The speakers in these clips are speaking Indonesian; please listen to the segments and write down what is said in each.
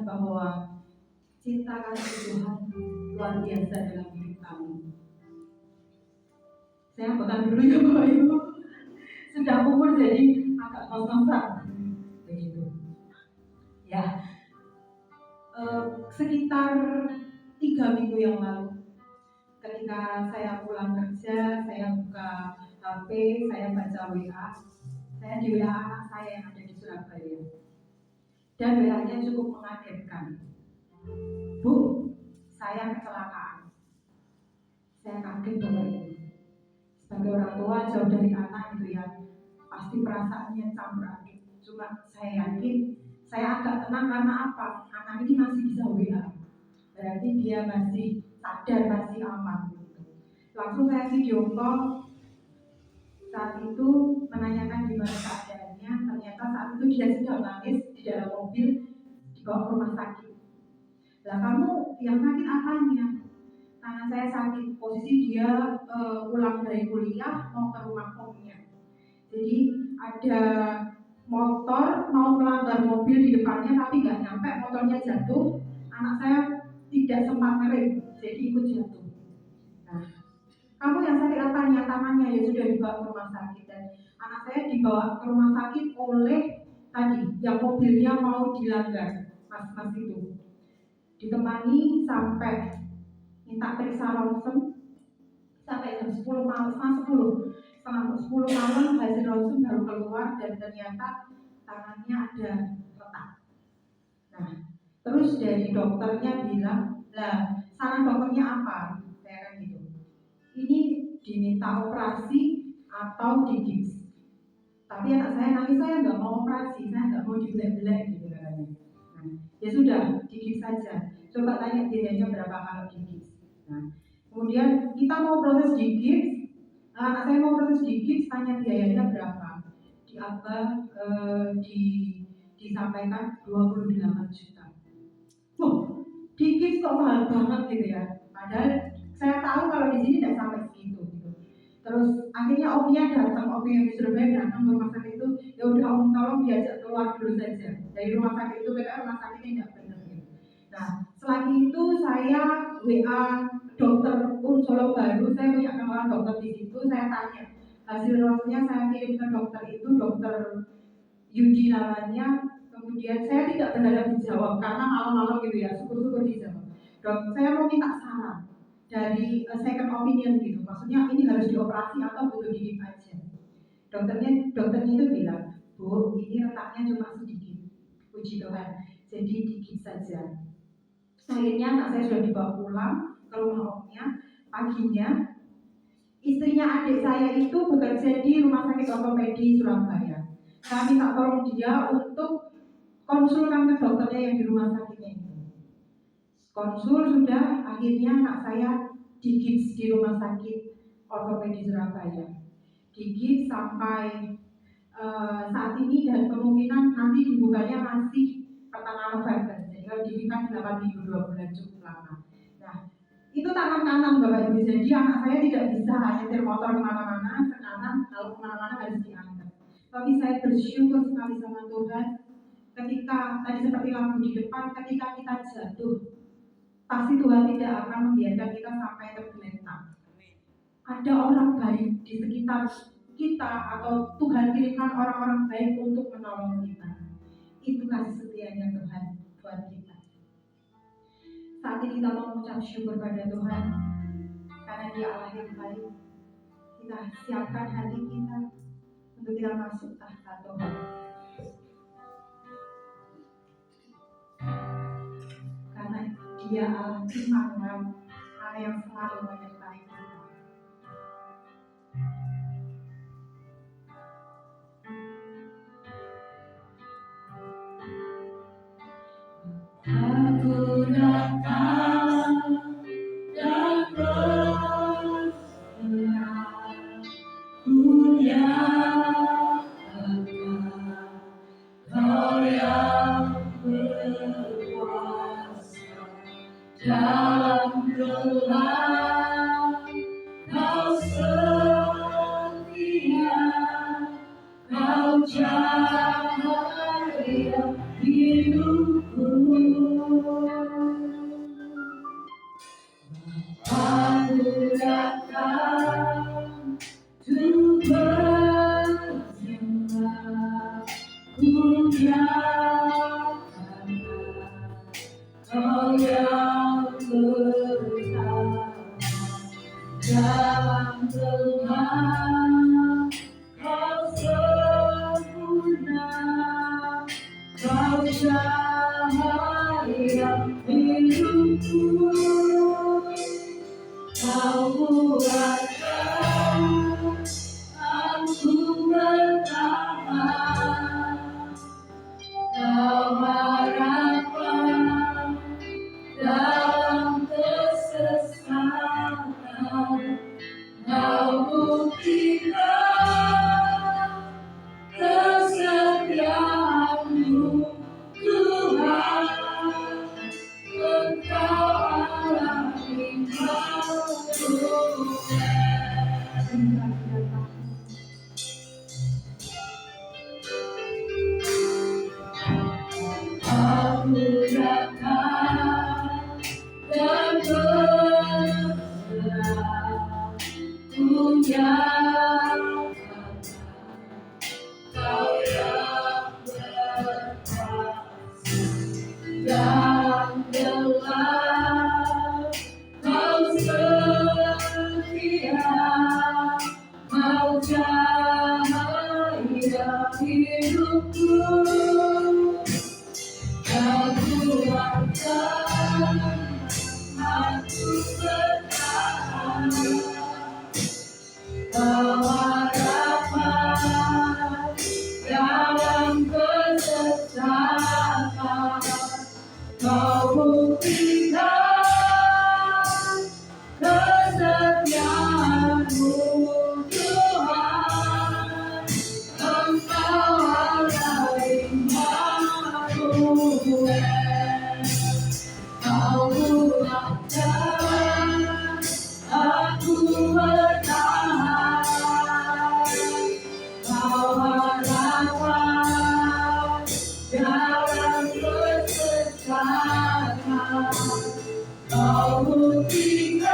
Bahwa cinta kasih Tuhan luar biasa dalam hidup kami. Saya pegang dulu ya Bapak Ibu. Sudah umur jadi agak ngos-ngosan. Begitu. Ya. Sekitar 3 minggu yang lalu, ketika saya pulang kerja, saya buka HP, saya baca WA. Saya di WA anak saya yang ada di Surabaya. Dan WA-nya cukup mengagetkan. Bu, saya kecelakaan. Saya kaget Bapak Ibu. Sebagai orang tua jauh dari anak itu ya, pasti perasaannya campur aduk. Cuma saya yakin, saya agak tenang karena apa? Anak ini masih bisa WA. Berarti dia masih sadar, masih aman. Langsung saya video call. Saat itu menanyakan gimana keadaannya. Ternyata saat itu dia sedang nangis di dalam mobil. dibawa ke rumah sakit. Lah kamu yang sakit apanya? Tangan saya sakit, posisi dia pulang dari kuliah mau ke rumah omnya. Jadi ada motor mau melanggar mobil di depannya tapi nggak nyampe, motornya jatuh, anak saya tidak sempat ngerem, jadi ikut jatuh. Nah, kamu yang sakit apanya? Tangannya. Ya sudah dibawa ke rumah sakit, dan anak saya dibawa ke rumah sakit oleh tadi yang mobilnya mau dilanggar, mas itu ditemani sampai minta periksa ronsen sampai jam 10 malam, setengah 10 malam hasil ronsen baru keluar dan ternyata tangannya ada retak. Nah, terus dari dokternya bilang, lah saran dokternya apa? Saya kan gitu. Ini diminta operasi atau digips. Tapi anak saya nangis, saya nggak mau operasi, saya nggak mau dibelek-belek gitu katanya. Nah, ya sudah, digips saja. Coba tanya biayanya berapa kalau digips. Nah, kemudian kita mau proses digips, anak saya mau proses digips, tanya biayanya berapa. Disampaikan 28 juta. Digips kok mahal banget gitu ya. Padahal saya tahu kalau di sini tidak sampai segitu gitu. Terus akhirnya omnya datang, om yang di Surabaya datang ke rumah sakit itu, ya udah om tolong diajak keluar dulu saja dari rumah sakit itu, karena rumah sakitnya tidak benar gitu. Nah, selagi itu saya WA dokter Solo Baru, saya punya kenalan dokter di situ, saya tanya hasil ronsennya, saya kirim ke dokter itu, dokter Yudi namanya. Kemudian saya tidak berharap dijawab karena malam-malam gitu ya, syukur-syukur dijawab. Dok, saya mau minta saran dari second opinion gitu, maksudnya ini harus dioperasi atau butuh digigit aja. Dokternya itu bilang, Bu, ini retaknya cuma sedikit, puji Tuhan, jadi digigit saja. Akhirnya anak saya sudah dibawa pulang ke rumah omnya. Paginya istrinya adik saya itu bekerja di rumah sakit ortopedi Surabaya. Saya minta tolong dia untuk konsulkan ke dokternya yang di rumah sakitnya itu. Konsul sudah, akhirnya anak saya digips di rumah sakit ortopedi Surabaya. Digips sampai saat ini, dan kemungkinan nanti dibukanya masih pertengahan November. Jadi kalau dibikin 8 minggu 2 bulan cukup lama. Nah, itu tangan kanan Bapak Ibu. Jadi anak saya tidak bisa nyetir motor kemana-mana. Sekarang kalau kemana-mana harus diantar. Tapi saya bersyukur sekali sama Tuhan. Ketika tadi seperti lampu di depan, ketika kita jatuh, pasti Tuhan tidak akan membiarkan kita sampai tergeletak. Ada orang baik di sekitar kita, atau Tuhan kirimkan orang-orang baik untuk menolong kita. Itu kasih setianya Tuhan buat kita. Saat ini kita mau mengucap syukur pada Tuhan karena Dia Allah yang baik. Kita siapkan hati kita untuk kita masuk tahta Tuhan. Karena Dia Allah Immanuel, Allah yang selalu menyertai kita. Aku datang dan berserah, ku nyatakan Kau yang berkuasa dalam gelap, Kau setia, Kau cahaya hidupku. Aku datang untuk berserah, ku nyatakan Kau yang bertahan dalam gelap, Kau sempurna, Kau cahaya hidupku. Kau buatkan aku bertahan, Kau harapan dalam kesesatan, Kau buktikan kesetiaan-Mu Tuhan. dan berserah punya Kau yang berkuasa dan jelas, Kau setia, Kau cahaya hidupku. Kau kuatkan aku bertahan, Kau harapan dalam kesesakan. Kau buktikan kesetiaan-Mu, Tuhan. Engkau Allah Immanuel. Kau kuatkan aku bertahan, Kau harapan dalam kesesakan. Kau buktikan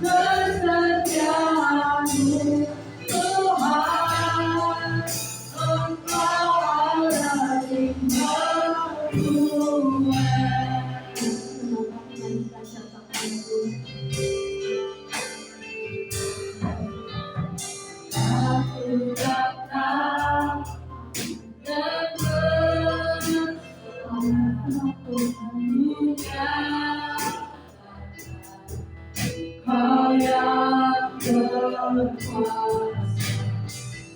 kesetiaan-Mu, Tuhan. Engkau Allah Aku datang dan bersemuanya, Kau yang berkuasa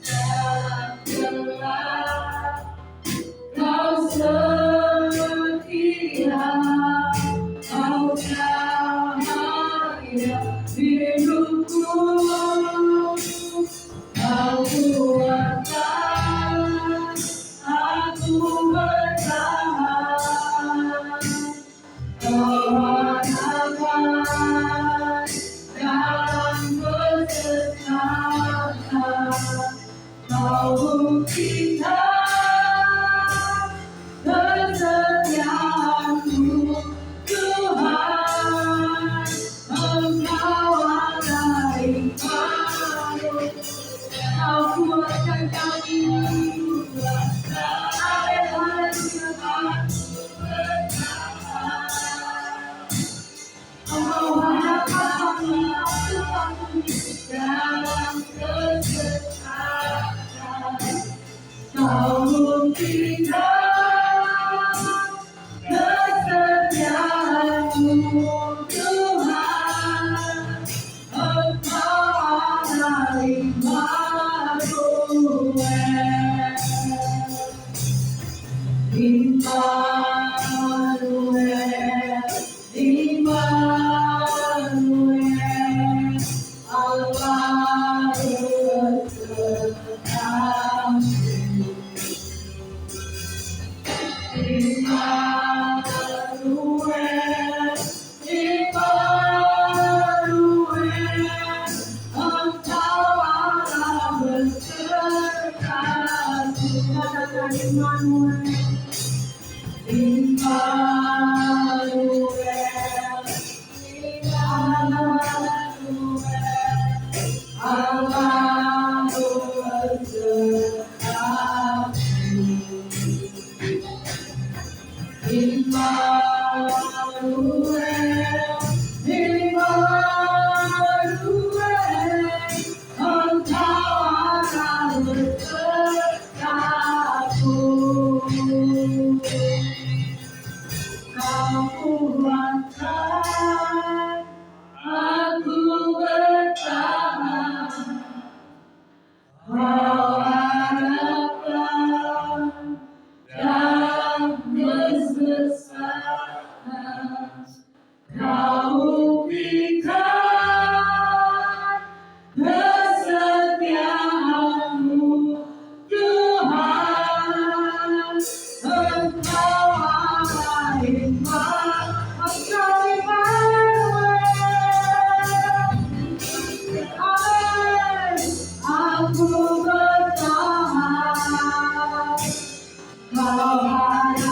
dan jelas, Kau setia, Kau cahaya hidupku. Kau kuatkan aku bertahan, Kau harapan dalam kesesakan. Kau buktikan kesetiaan-Mu, Tuhan. Engkau Allah Immanuel. Kau kuatkan kami, Engkau harapan kami dalam kesesakan. Kau buktikan kesetiaan-Mu, Tuhan. Engkau Allah Immanuel. Immanuel, Immanuel, Allah besertamu. Immanuel, Immanuel, Engkau Allah besertamu. Katakan Immanuel. Immanuel, Immanuel, Allah besertamu. Immanuel, Immanuel, Engkau Allah besertamu. Kau kuatkan aku bertahan, Kau harapan dalam kesesakan. Kau buktikan kesetiaan-Mu, Tuhan. Engkau Allah Immanuel. Engkau Immanuel. Amin. Aku bertahan, Kau harapan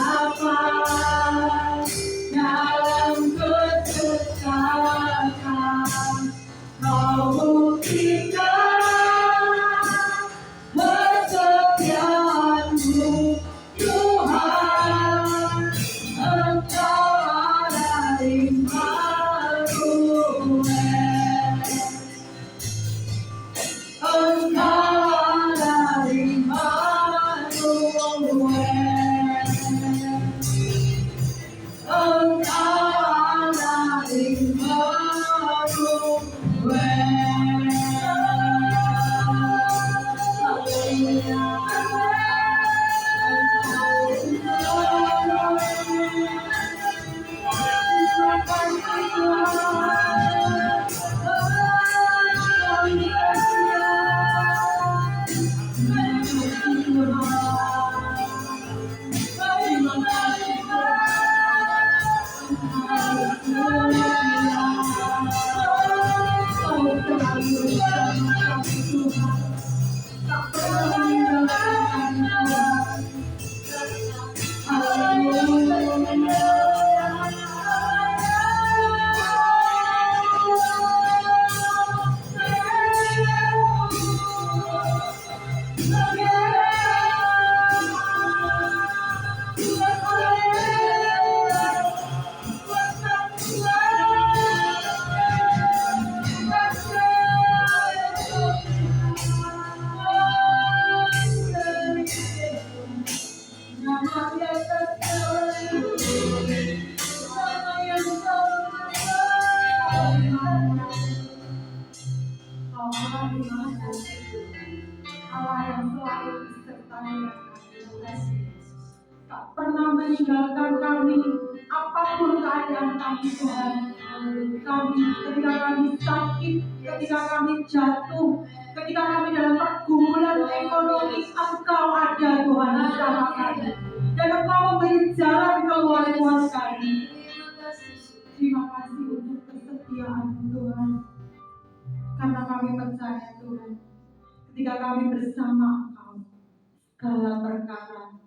selalu disertai kami. Tak pernah meninggalkan kami apapun keadaan kami Tuhan. Kami ketika kami sakit, ketika kami jatuh, ketika kami dalam pergumulan ekonomi, Engkau ada Tuhan bersama kami. Dan Engkau memberi jalan keluar buat kami. Terima kasih untuk kesetiaan Tuhan. Karena kami percaya Tuhan, ketika kami bersama Engkau, segala perkara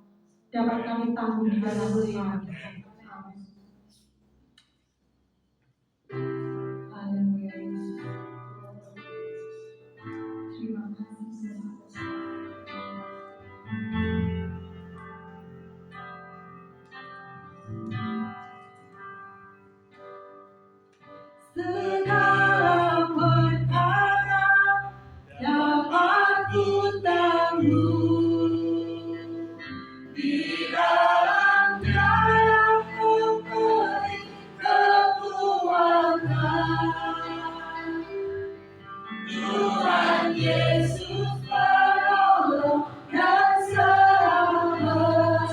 dapat kami tanggung di dalam nama Tuhan. Amin. Haleluya Yesus. Terima kasih Tuhan. Segala perkara dapat ku tanggung di dalam Dia yang memberi kekuatan. Tuhan Yesus penolong dan selamat.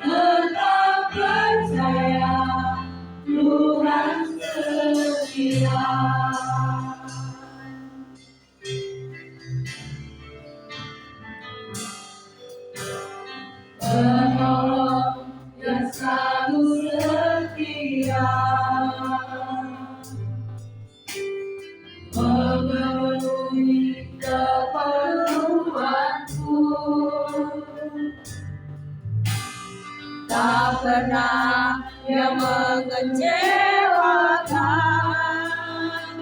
Tetap percaya Tuhan setia. Penolong yang selalu setia, memenuhi keperluanku. Tak pernah yang mengecewakan.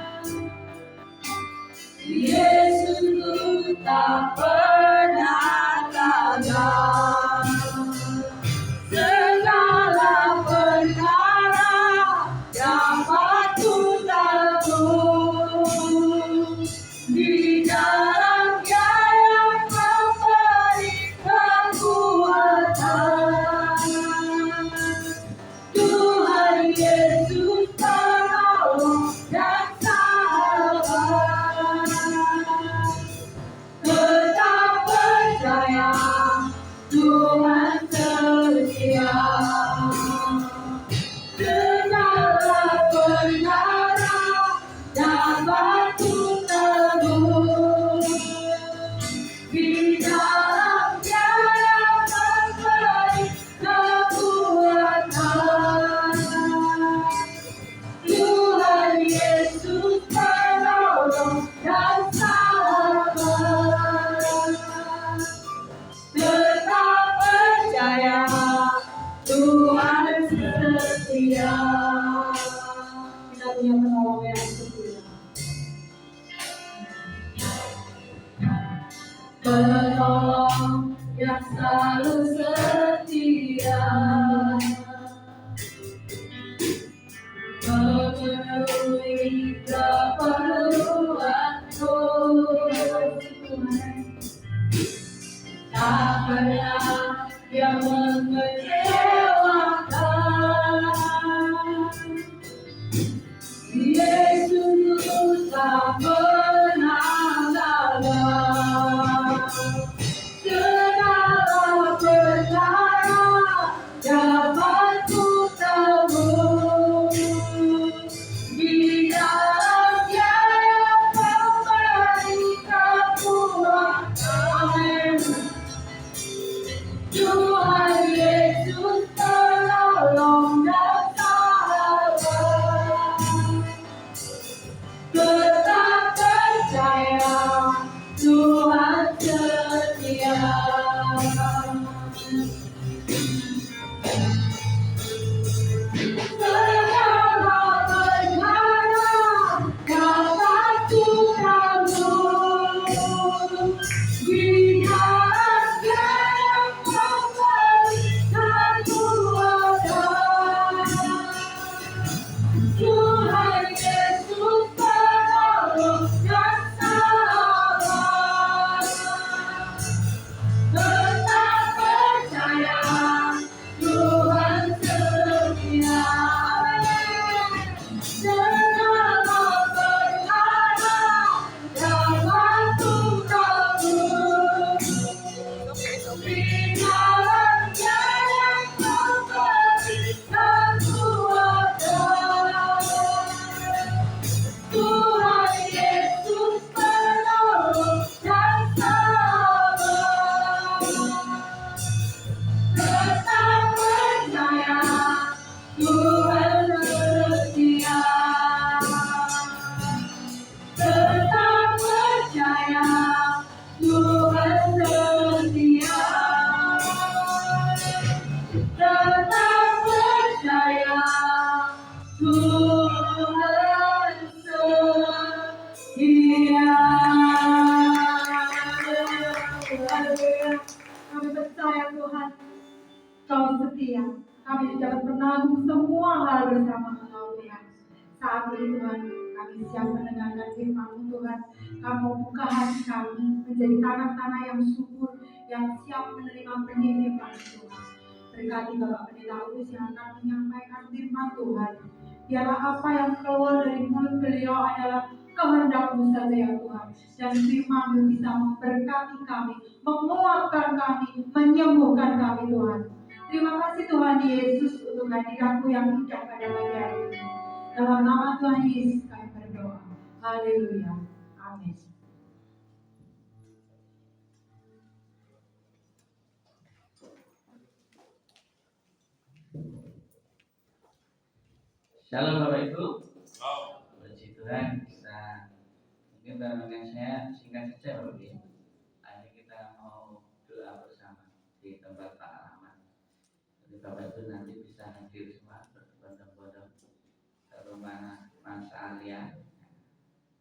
Yesus tak pernah gagal. Segala perkara dapat ku tanggung di dalam Dia yang memberi kekuatan. Tuhan Yesus penolong dan sahabat. Tetap percaya Tuhan setia. Segala perkara dapat ku tanggung di dalam Dia yang memberi kekuatan. Tuhan Yesus penolong dan sahabat. Tetap percaya Tuhan setia. Kita punya penolong yang setia. Penolong yang selalu setia, memenuhi keperluanku. Tak pernah yang mengecewakan. Yesus tak pernah gagal. Segala perkara dapat ku tanggung di dalam Dia yang memberi kekuatan. Tuhan Yesus penolong dan sahabat. Tetap percaya Tuhan setia. Segala perkara dapat ku tanggung di dalam Dia yang memberi kekuatan. Tuhan Yesus penolong dan sahabat. Tetap percaya Kau setia. Kami dapat menanggung semua hal bersama Engkau Tuhan. Saat ini Tuhan, kami siap mendengarkan firman-Mu Tuhan. Kamu buka hati kami menjadi tanah-tanah yang subur, yang siap menerima benih firman Tuhan. Berkati Bapak Pendeta Ulus yang akan menyampaikan firman Tuhan. Biarlah apa yang keluar dari mulut beliau adalah kehendak-Mu saja ya Tuhan. Dan firman-Mu bisa memberkati kami, menguatkan kami, menyembuhkan kami Tuhan. Terima kasih Tuhan Yesus untuk hadirat-Mu yang indah pada pagi hari ini. Dalam nama Tuhan Yesus kami berdoa. Haleluya. Amin. Shalom Bapak Ibu. Puji Tuhan, bisa mungkin barengan saya singkat saja Bapak Ibu. Hari kita mau doa bersama di tempat Pak Rahmat. Jadi Bapak Ibu nanti bisa hadir semua berbondong-bondong ke rumah Mas Arya.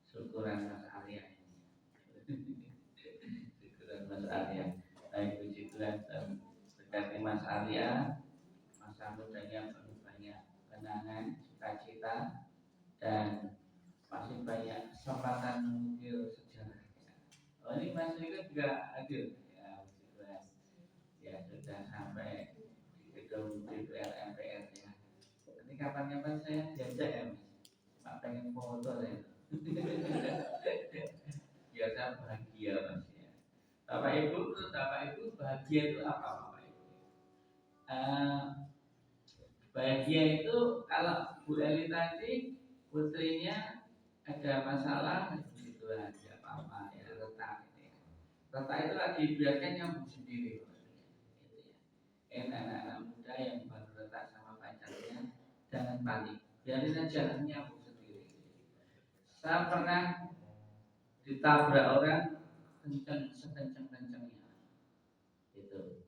Syukuran Mas Arya ini. Syukuran Mas Arya. Baik, puji Tuhan dan berkati Mas Arya. Masa mudanya penuh banyak kenangan, cita-cita, dan masih banyak kesempatan mengukir sejarah. Oh, ini Mas Riko juga hadir ya, ya sudah sampai di gedung DPR MPR ya. Nanti kapan-kapan saya diajak ya Mas, Pak pengen foto ya. Biar saya bahagia Mas ya. Bapak Ibu, menurut Bapak Ibu bahagia itu apa Bapak Ibu? Bahagia itu kalau Bu Eli tadi putrinya ada masalah gitu aja apa ya retak gitu ya. Retak itu lagi biarkan nyambung sendiri gitu ya. Anak-anak muda yang baru retak sama pacarnya jangan panik, biarin aja nyambung sendiri. Saya pernah ditabrak orang sekencang-kencangnya gitu,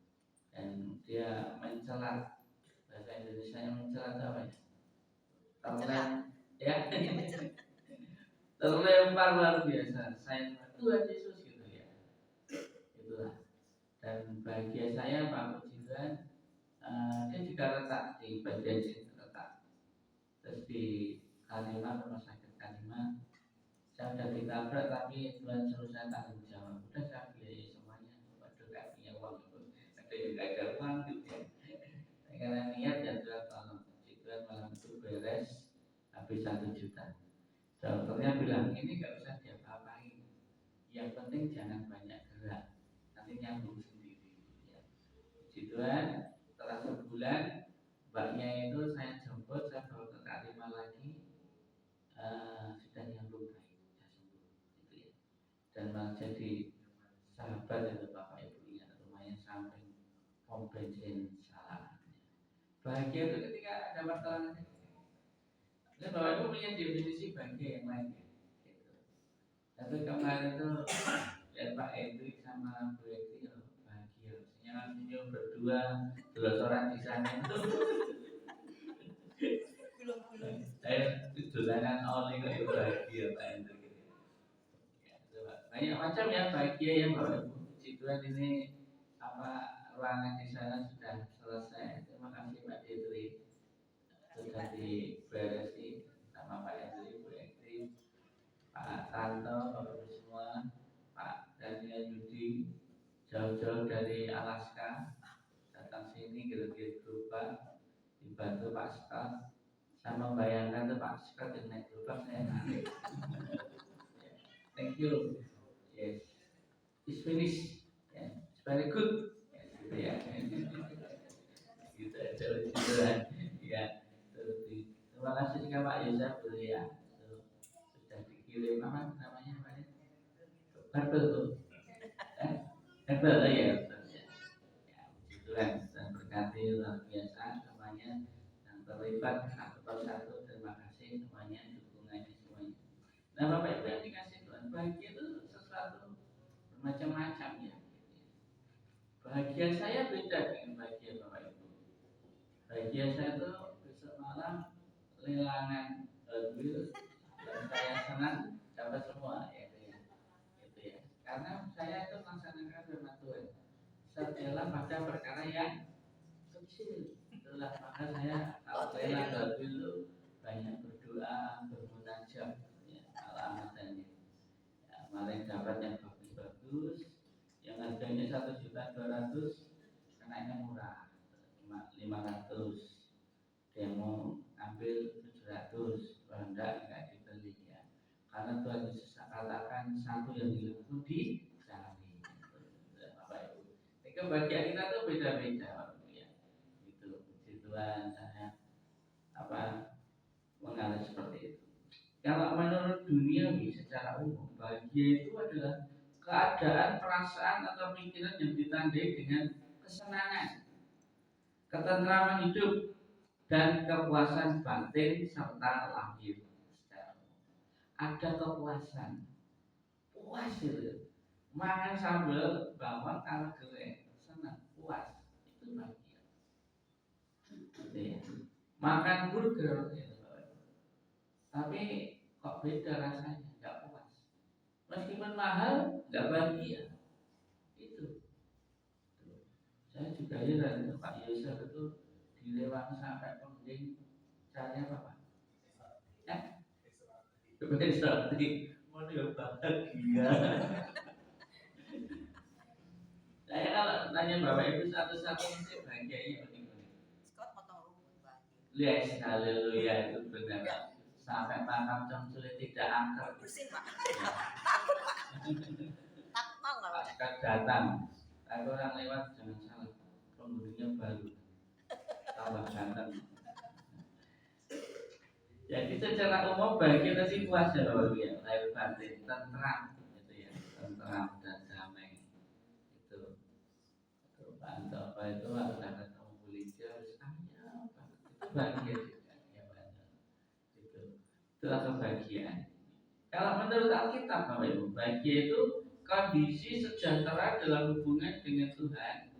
dan dia mencelat, bahasa Indonesia yang mencelat apa ya? Terlempar luar biasa. Saya Tuhan Yesus gitu ya. Itulah. Dan bahagia saya Pak Puji Tuhan, dia juga retak di bagian sini retak. Terus di Kalimantan, rumah sakit Kalimantan, saya sudah ditabrak tapi Tuhan suruh saya tanggung jawab. Udah saya biayai semuanya. Waduh gak punya uang itu. Ada yang gak ada uang gitu ya. Karena niat ya Tuhan tolong. Puji Tuhan malam itu beres habis 1 juta. Dokternya bilang ini gak usah diapa-apain, yang penting jangan banyak gerak, nanti nyambung sendiri ya. Puji Tuhan, setelah sebulan mbaknya itu saya jemput, saya bawa ke K5 lagi, sudah nyambung baik, sudah sembuh gitu ya. Dan malah jadi sahabat itu Bapak Ibu ya, rumahnya samping pom bensin salah. Bahagia itu ketika ada masalah. Dan Bapak Ibu punya definisi bahagia yang lain ya. Tapi kemarin itu lihat Pak Hendrik sama Bu Eti bahagia, senyum berdua, 2 orang di sana itu. Saya dolanan oli kok bahagia Pak Hendrik. Ya, banyak macam ya bahagia ya Bapak Ibu. Puji Tuhan ini apa ruangan di sana sudah selesai. Terima kasih Pak Hendrik sudah diberesi sama Pak Hendrik, Bu Eti, Pak Tanto, Bapak Ibu semua, Pak Daniel Yudi jauh-jauh dari Alaska datang sini gitu-gitu berubah dibantu Pak Scott. Saya membayangkan tuh Pak Scott yang naik gerobak saya narik. Thank you. Yes, it's finished. Yeah. It's very good. Yes, gitu ya. Gitu aja gitu ya. Terima kasih juga Pak Yusuf ya. Sudah dikirim apa namanya Pak? Barbel tuh. Barbel ya. Tuhan dan berkati luar biasa semuanya yang terlibat satu persatu. Terima kasih semuanya dukungannya semuanya. Nah Bapak Ibu yang dikasih Tuhan, bahagia itu sesuatu bermacam-macam ya. Bahagia saya beda dengan bahagia Bapak Ibu. Bahagia saya itu besok malam lelangan mobil dan saya senang dapat semua ya, gitu ya. Karena saya itu melaksanakan firman Tuhan. Setelah pada perkara yang kecil. Itulah maka saya kalau rela dulu banyak berdoa, bermunajat, ya, alamatannya. Ya, kemarin dapat yang bagus-bagus, yang harganya 1.200.000, kenanya murah, cuma 500. Dia mau ambil 700, kalau enggak dibeli ya. Karena Tuhan Yesus katakan satu yang hilang itu dicari. Bapak Ibu. Jadi kebahagiaan kita tuh beda-beda, Bapak Ibu ya. Itu puji Tuhan saya mengalami seperti itu. Kalau menurut dunia secara umum, bahagia itu adalah keadaan, perasaan atau pikiran yang ditandai dengan kesenangan, ketentraman hidup, dan kepuasan batin serta lahir. Ada kepuasan, puas itu. Makan sambal bawang kalau goreng, senang, puas, itu bahagia. Gitu ya. Makan burger, ya, tapi kok beda rasanya, nggak puas. Meskipun mahal, nggak bahagia. Itu. Saya juga heran, Pak Yusuf itu dilewati sampai penting caranya apa, Pak? Ya? Seperti mau bahagia. Saya kalau tanya Bapak Ibu satu-satu mesti bahagianya begini. Scott potong rumput bahagia. Yes, haleluya, itu benar. Sampai makam sulit tidak angker. Bersin Pak. Takut mau nggak? Pas datang, kalau orang lewat jangan salah, penghuninya baru, tambah ganteng. Jadi secara umum bahagia itu puas ya Bapak Ibu ya, lahir batin, tentram, gitu ya, tentram dan damai. Itu apa itu harus ada ketemu polisi harus ayam, itu bahagia juga ya Pak. Itulah kebahagiaan. Kalau menurut Alkitab Bapak Ibu, bahagia itu kondisi sejahtera dalam hubungan dengan Tuhan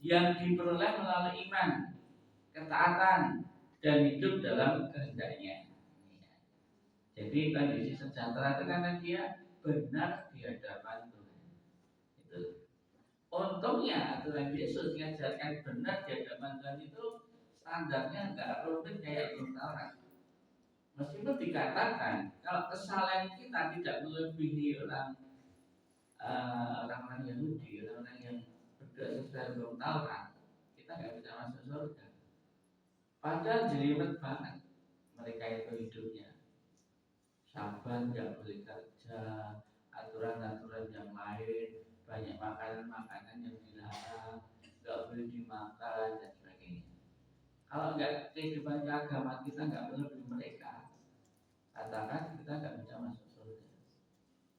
yang diperoleh melalui iman, ketaatan, dan hidup dalam kehendaknya. Jadi kondisi sejahtera itu karena dia benar di hadapan Tuhan. Itu untungnya Tuhan Yesus mengajarkan benar di hadapan Tuhan itu standarnya nggak rumit kayak Taurat. Meskipun dikatakan kalau kesalahan kita tidak melebihi orang-orang Yahudi, orang-orang yang berdoa sesuai hukum Taurat, kita nggak bisa masuk surga. Padahal jelimet banget mereka itu hidupnya, sabar, nggak boleh kerja, aturan-aturan yang lain, banyak makanan-makanan yang dilarang, nggak boleh dimakan dan sebagainya. Kalau nggak kehidupan agama kita nggak melebihi mereka, katakan kita nggak bisa masuk surga.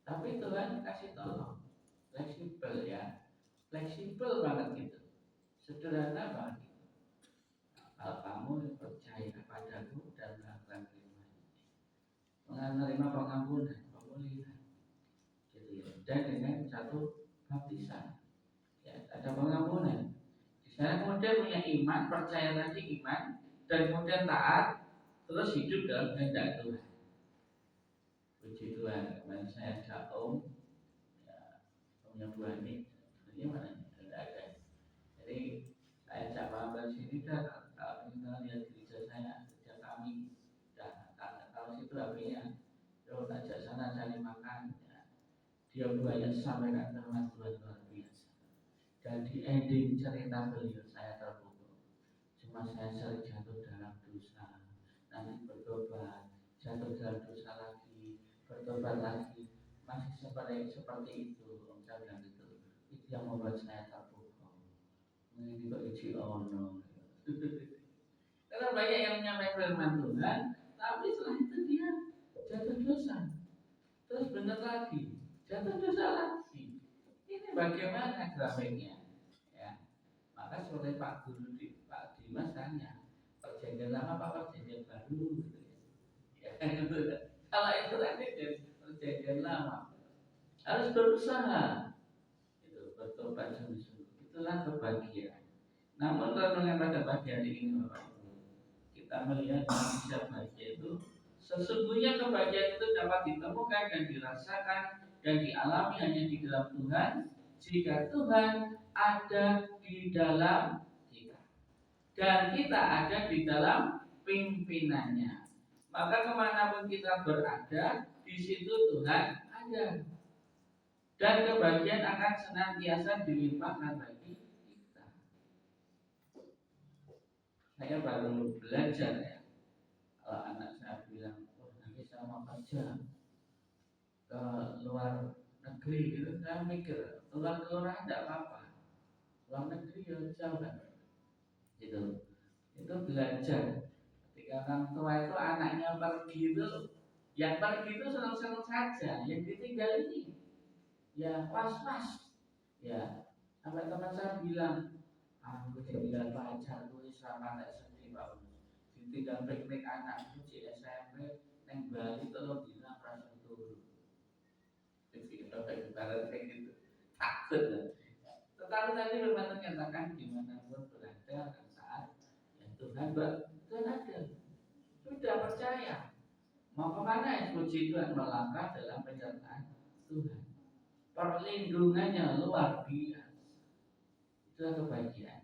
Tapi Tuhan kasih tolong, fleksibel ya, fleksibel banget gitu, sederhana banget gitu. Kalau kamu percaya kepadaku dan melakukan menerima pengampunan, pemulihan, gitu ya. Dan dengan satu baptisan, ya, ada pengampunan. Di sana kemudian punya iman, percaya tadi iman, dan kemudian taat, terus hidup dalam kehendak Tuhan. Puji Tuhan, kemarin saya ajak Om, ya, Omnya Bu Ani, ini mana? Tidak ada. Jadi saya ajak Bapak sini dan kalau kita lihat gereja saya, gereja kami, dan kalau situ HP-nya, terus ajak sana cari makan. Ya. Dia banyak sampaikan firman Tuhan luar biasa. Dan di ending cerita beliau saya terpukul. Cuma saya sering jatuh dalam dosa, nanti bertobat, jatuh dalam dosa lagi, bertobat lagi, masih seperti itu. Om saya bilang itu yang membuat saya terpukul. Ini kok isi ono. Karena banyak yang menyampaikan firman Tuhan, tapi setelah itu dia jatuh dosa, terus benar lagi, jatuh dosa lagi. Ini bagaimana grafiknya? Ya, maka seperti Pak Guru Pak Dimas tanya, perjanjian lama apa perjanjian baru? Gitu ya. Kalau itu tadi perjanjian lama, harus berusaha, itu bertobat sungguh-sungguh. Itulah kebahagiaan. Namun renungan pada pagi hari ini Bapak Ibu, kita melihat manusia bahagia itu sesungguhnya kebahagiaan itu dapat ditemukan dan dirasakan dan dialami hanya di dalam Tuhan jika Tuhan ada di dalam kita. dan kita ada di dalam pimpinannya. Maka kemanapun kita berada, di situ Tuhan ada. Dan kebahagiaan akan senantiasa dilimpahkan bagi kita. Saya baru belajar ya. Kalau anak saya bilang, oh nanti saya mau kerja ke luar negeri gitu, saya mikir keluar tidak apa-apa. Luar negeri ya jauh kan. Gitu. Itu belajar. Ketika orang tua itu anaknya pergi itu, yang pergi itu senang-senang saja, yang ditinggal ini ya was-was. Ya, sampai teman saya bilang, aku ditinggal pacarku selama tak sedih Pak. Ditinggal piknik anakku di SMP, neng Bali terus dina prasut turu. Jadi ibarat kayak gitu, takut. Tetapi tadi memang menyatakan dimanapun berada akan saat ya Tuhan ada. Sudah percaya. Mau kemana ya puji Tuhan melangkah dalam penyertaan Tuhan. Perlindungannya luar biasa. Itulah kebahagiaan.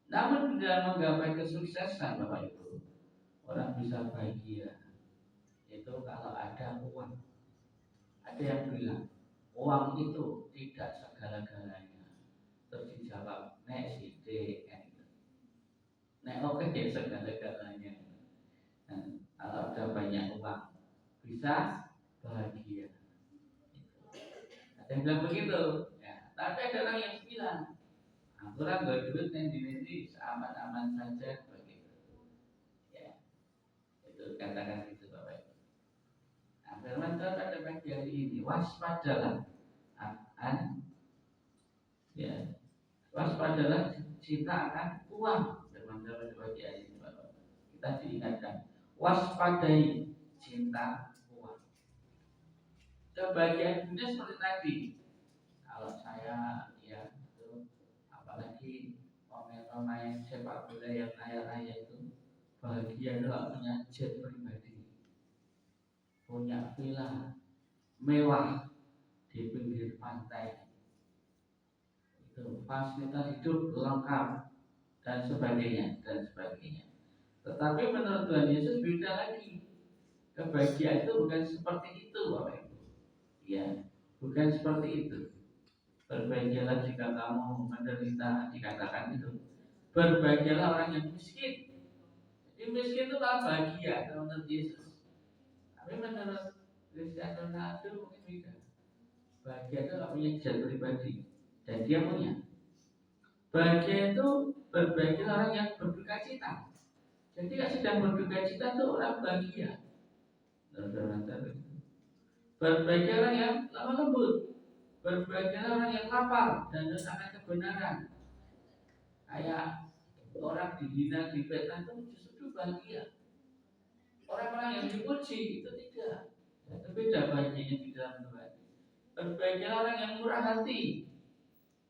Namun dalam menggapai kesuksesan Bapak Ibu, orang bisa bahagia itu kalau ada uang. Ada yang bilang uang itu tidak segala-galanya. Terus dijawab nek sithik kan gitu. Nek oke segala-galanya. Kalau ada banyak uang bisa bahagia. Ada yang bilang begitu. Ya, tapi ada orang yang bilang aturan gak duit nanti aman-aman saja begitu. Ya, itu katakan itu Bapak Ibu. Nah, firman Tuhan pada pagi hari ini waspadalah akan ya waspadalah cinta akan uang. Firman Tuhan pada pagi hari ini Bapak. Kita diingatkan waspadai cinta uang. Kebahagiaan dunia seperti tadi. Kalau saya ya itu apalagi pemain sepak bola yang kaya-kaya itu bahagia kalau punya jet pribadi, punya villa mewah di pinggir pantai, itu fasilitas hidup lengkap dan sebagainya. Tetapi menurut Tuhan Yesus beda lagi. Kebahagiaan itu bukan seperti itu Bapak Ibu. Ya, bukan seperti itu. Berbahagialah jika kamu menderita, dikatakan itu. Berbahagialah orang yang miskin. Jadi miskin itu malah bahagia kalau menurut Yesus. Tapi menurut Cristiano Ronaldo mungkin beda. Bahagia itu kalau punya jet pribadi dan dia punya. Bahagia itu berbahagialah orang yang berduka cita. Jadi kalau sedang berduka cita itu orang bahagia. Berbahagia orang yang lemah lembut. Berbahagialah orang yang lapar dan akan kebenaran. Kayak orang dihina, difitnah itu justru bahagia. Orang-orang yang dipuji itu tidak. Itu beda bahagianya di dalam Tuhan. Berbahagialah orang yang murah hati,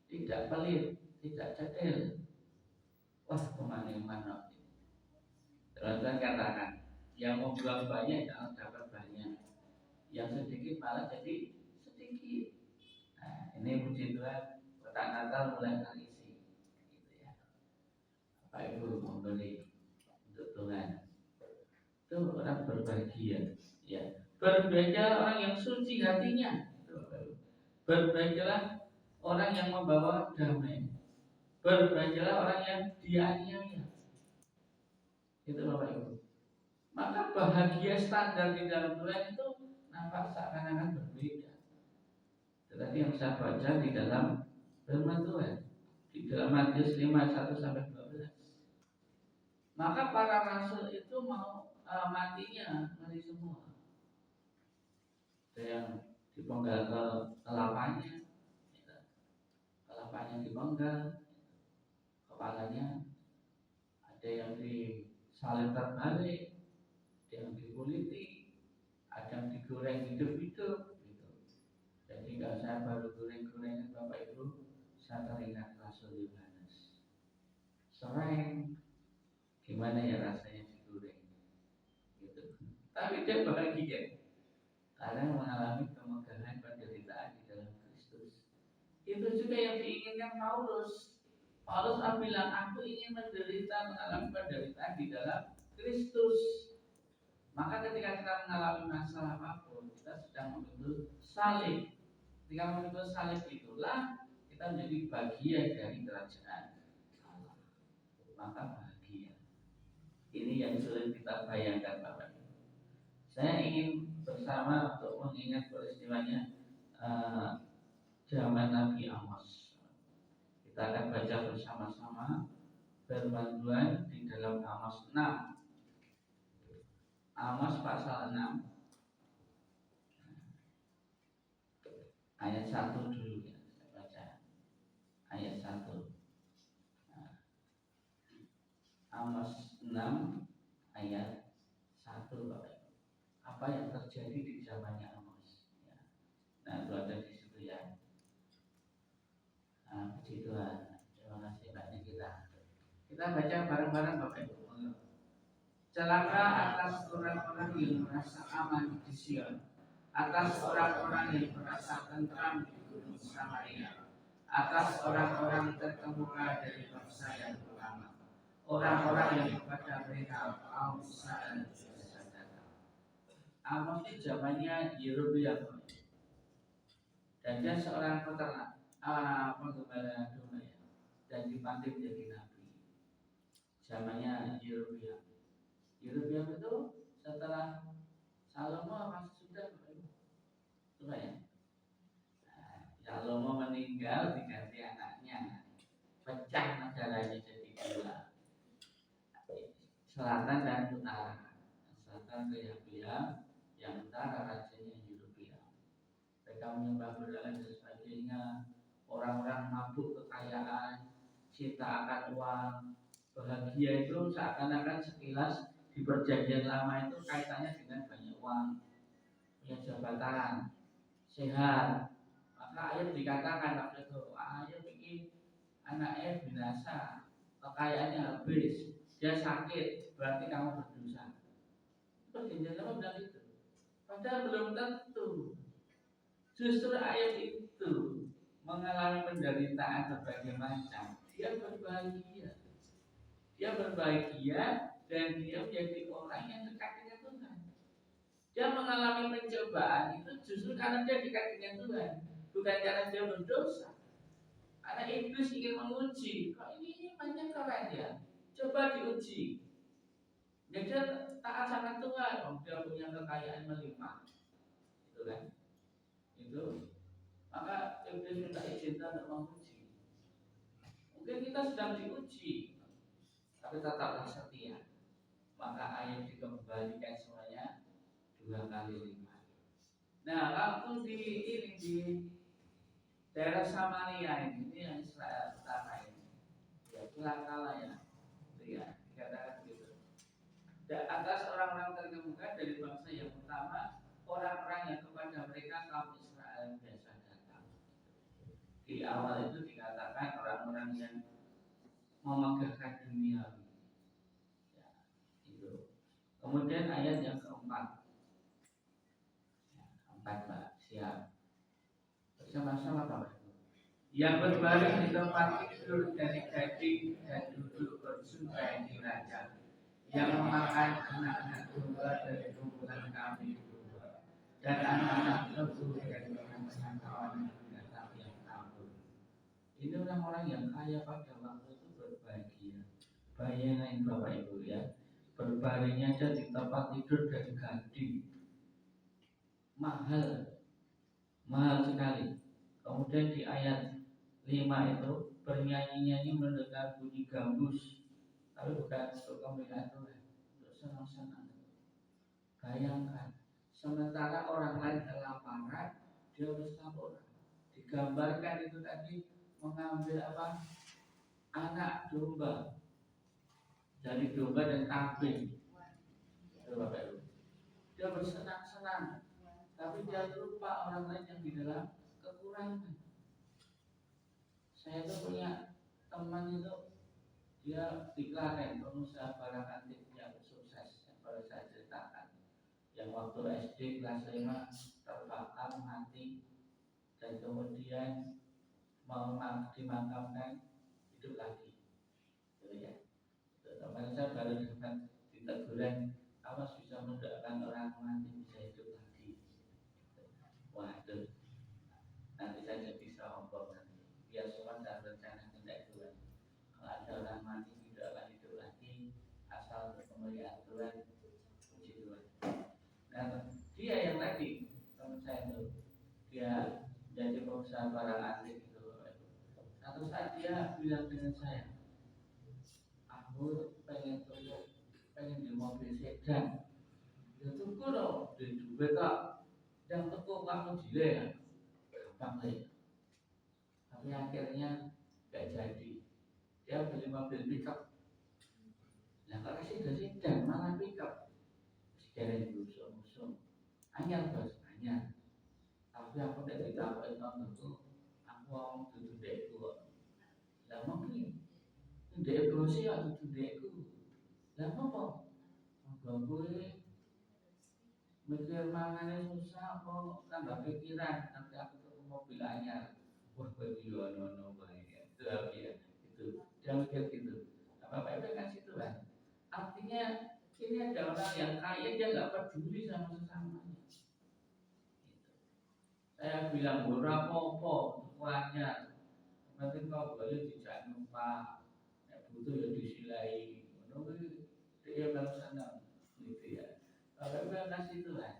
tidak pelit, tidak cadel. Wah, kemana-mana. Tuhan katakan, yang membuang banyak jangan dapat banyak. Yang sedikit malah jadi sedikit. Nah, ini puji Tuhan, kotak Natal mulai terisi, gitu ya. Bapak Ibu membeli untuk Tuhan, itu orang berbahagia. Ya, berbahagialah orang yang suci hatinya. Berbahagialah orang yang membawa damai. Berbahagialah orang yang dianiaya. Itu Bapak Ibu. Maka bahagia standar di dalam Tuhan itu nampak seakan-akan berbeda. Tetapi yang saya baca di dalam firman Tuhan, di dalam Matius 5:1-12. Maka para rasul itu mau matinya mati semua. Ada yang dipenggal ke kelapanya, dipenggal, kepalanya. Ada yang disalib terbalik, ada yang dikuliti, ada yang digoreng hidup-hidup. Jadi kalau saya baru goreng-gorengan Bapak Ibu, saya teringat Rasul Yohanes. Sereng, gimana ya rasanya digoreng, gitu. Tapi dia bahagia karena mengalami kemegahan penderitaan di dalam Kristus. Itu juga yang diinginkan Paulus. Paulus bilang, aku ingin menderita, mengalami penderitaan di dalam Kristus. Maka ketika kita mengalami masalah apapun, kita sedang memikul salib. Ketika memikul salib itulah kita menjadi bagian dari kerajaan Allah. Maka bahagia. Ini yang sulit kita bayangkan, Bapak Ibu. Saya ingin bersama untuk mengingat peristiwanya zaman Nabi Amos. Kita akan baca bersama-sama firman Tuhan di dalam Amos 6. Amos pasal 6 ayat 1 dulu ya, saya baca ayat 1. Amos 6 ayat 1, Bapak. Apa yang terjadi di zamannya Amos ya. Nah, itu ada di situ ya. Nah, puji Tuhan. Terima kasih banyak kita baca bareng-bareng, Bapak Ibu. Celaka atas orang-orang yang merasa aman di Sion, atas orang-orang yang merasa tentram di gunung Samaria, atas orang-orang terkemuka dari bangsa yang lama, orang-orang yang kepada mereka kaum Musa dan biasa datang. Amos itu zamannya Yerobeam, dan dia seorang peternak, penggembala domba ya, dan dipanggil menjadi nabi. Zamannya Yerobeam. Yerobeam itu setelah Salomo apa sudah? Coba ya. Salomo meninggal diganti anaknya, pecah negaranya jadi dua, selatan dan utara. Selatan Rehabeam, yang utara rajanya Yerobeam. Mereka menyembah berhala dan sebagainya. Orang-orang mabuk kekayaan, cinta akan uang, bahagia itu seakan-akan sekilas di perjanjian lama itu kaitannya dengan banyak uang, punya jabatan, sehat. Maka ayat dikatakan waktu itu, ayat bikin anaknya binasa, kekayaannya habis, dia sakit, berarti kamu berdosa. Perjanjian lama bilang itu. Padahal belum tentu. Justru ayat itu mengalami penderitaan berbagai macam, dia berbahagia. Dia berbahagia dan dia menjadi orang yang dekat dengan Tuhan. Dia mengalami pencobaan itu justru karena dia dekat dengan Tuhan, bukan karena dia berdosa. Karena iblis ingin menguji, kok ini banyak orang ya, coba diuji. Ya dia taat sama Tuhan, dia punya kekayaan melimpah, itu kan? Itu maka iblis minta izin untuk menguji. Mungkin kita sedang diuji, tapi tetaplah setia. Maka ayat dikembalikan semuanya 2 kali lipat. Nah, waktu di daerah Samaria ini yang Israel utara ini, ya celakalah ya, itu ya dikatakan begitu. Dan atas orang-orang terkemuka dari bangsa yang utama, orang-orang yang kepada mereka kaum Israel biasa datang. Di awal itu dikatakan orang-orang yang memegahkan dunia. Ya, itu. Kemudian ayat yang keempat. Pak, siap. Bersama-sama Bapak. Yang berbaring di tempat tidur dari daging dan duduk bersungai di raja. Yang memakan anak-anak domba dari kumpulan kambing domba dan anak-anak lembu dari anak-anak kawan binatang yang kabur. Ini orang-orang yang kaya pada waktu itu berbahagia. Bayangin Bapak Ibu ya, berbaringnya aja di tempat tidur dari gading. Mahal sekali. Kemudian di ayat 5 itu bernyanyi-nyanyi mendengar bunyi gambus, tapi bukan untuk pembelaan Tuhan, untuk senang-senang. Bayangkan, sementara orang lain kelaparan, dia bersabar. Digambarkan itu tadi mengambil apa? Anak domba dari domba dan kambing. Itu Bapak Ibu. Dia bersenang-senang, tapi dia lupa orang lain yang di dalam kekurangan. Saya tuh punya teman itu, dia di Klaten, pengusaha barang antik yang sukses yang baru saya ceritakan. Yang waktu SD kelas 5 terbakar mati dan kemudian mau dimakamkan hidup lagi, gitu ya. Kemarin saya baru dapat di teguran, awas bisa mendoakan orang mati bisa hidup lagi. Waduh, nanti saya jadi sombong nanti. Biar semua dan rencana tidak Tuhan. Kalau ada orang mati tidak akan hidup lagi, asal kemuliaan Tuhan, puji Tuhan. Nah, dia yang tadi teman saya itu, dia jadi pengusaha barang antik itu. Satu saat dia bilang dengan saya, aku pengen di mobil sedan. Ya tuku dong, di duit tak, yang tuku kamu jile, gampang lah. Tapi akhirnya gak jadi. Dia beli mobil pickup. Nah kalau sedan malah pickup, sekarang musuh. Anyar bos, anyar. Tapi aku tidak ditapai tahun itu, aku mau tutup dekku. Lah mungkin dek berusia atau tutup dekku. Lah apa? Gue mikir mangannya susah, kok tambah pikiran. Nanti aku tuh mobil anyar. Wah, gue no baik. Itu apa ya? Itu dia mikir gitu. Bapak Ibu kan situ kan. Artinya ini ada orang yang kaya dia nggak peduli sama sesamanya. Saya bilang ora apa-apa, anyar. Nanti kau boleh dijak numpak, butuh ya disilai. Menunggu dia kalau senang, gitu ya. Kalau kasih Tuhan.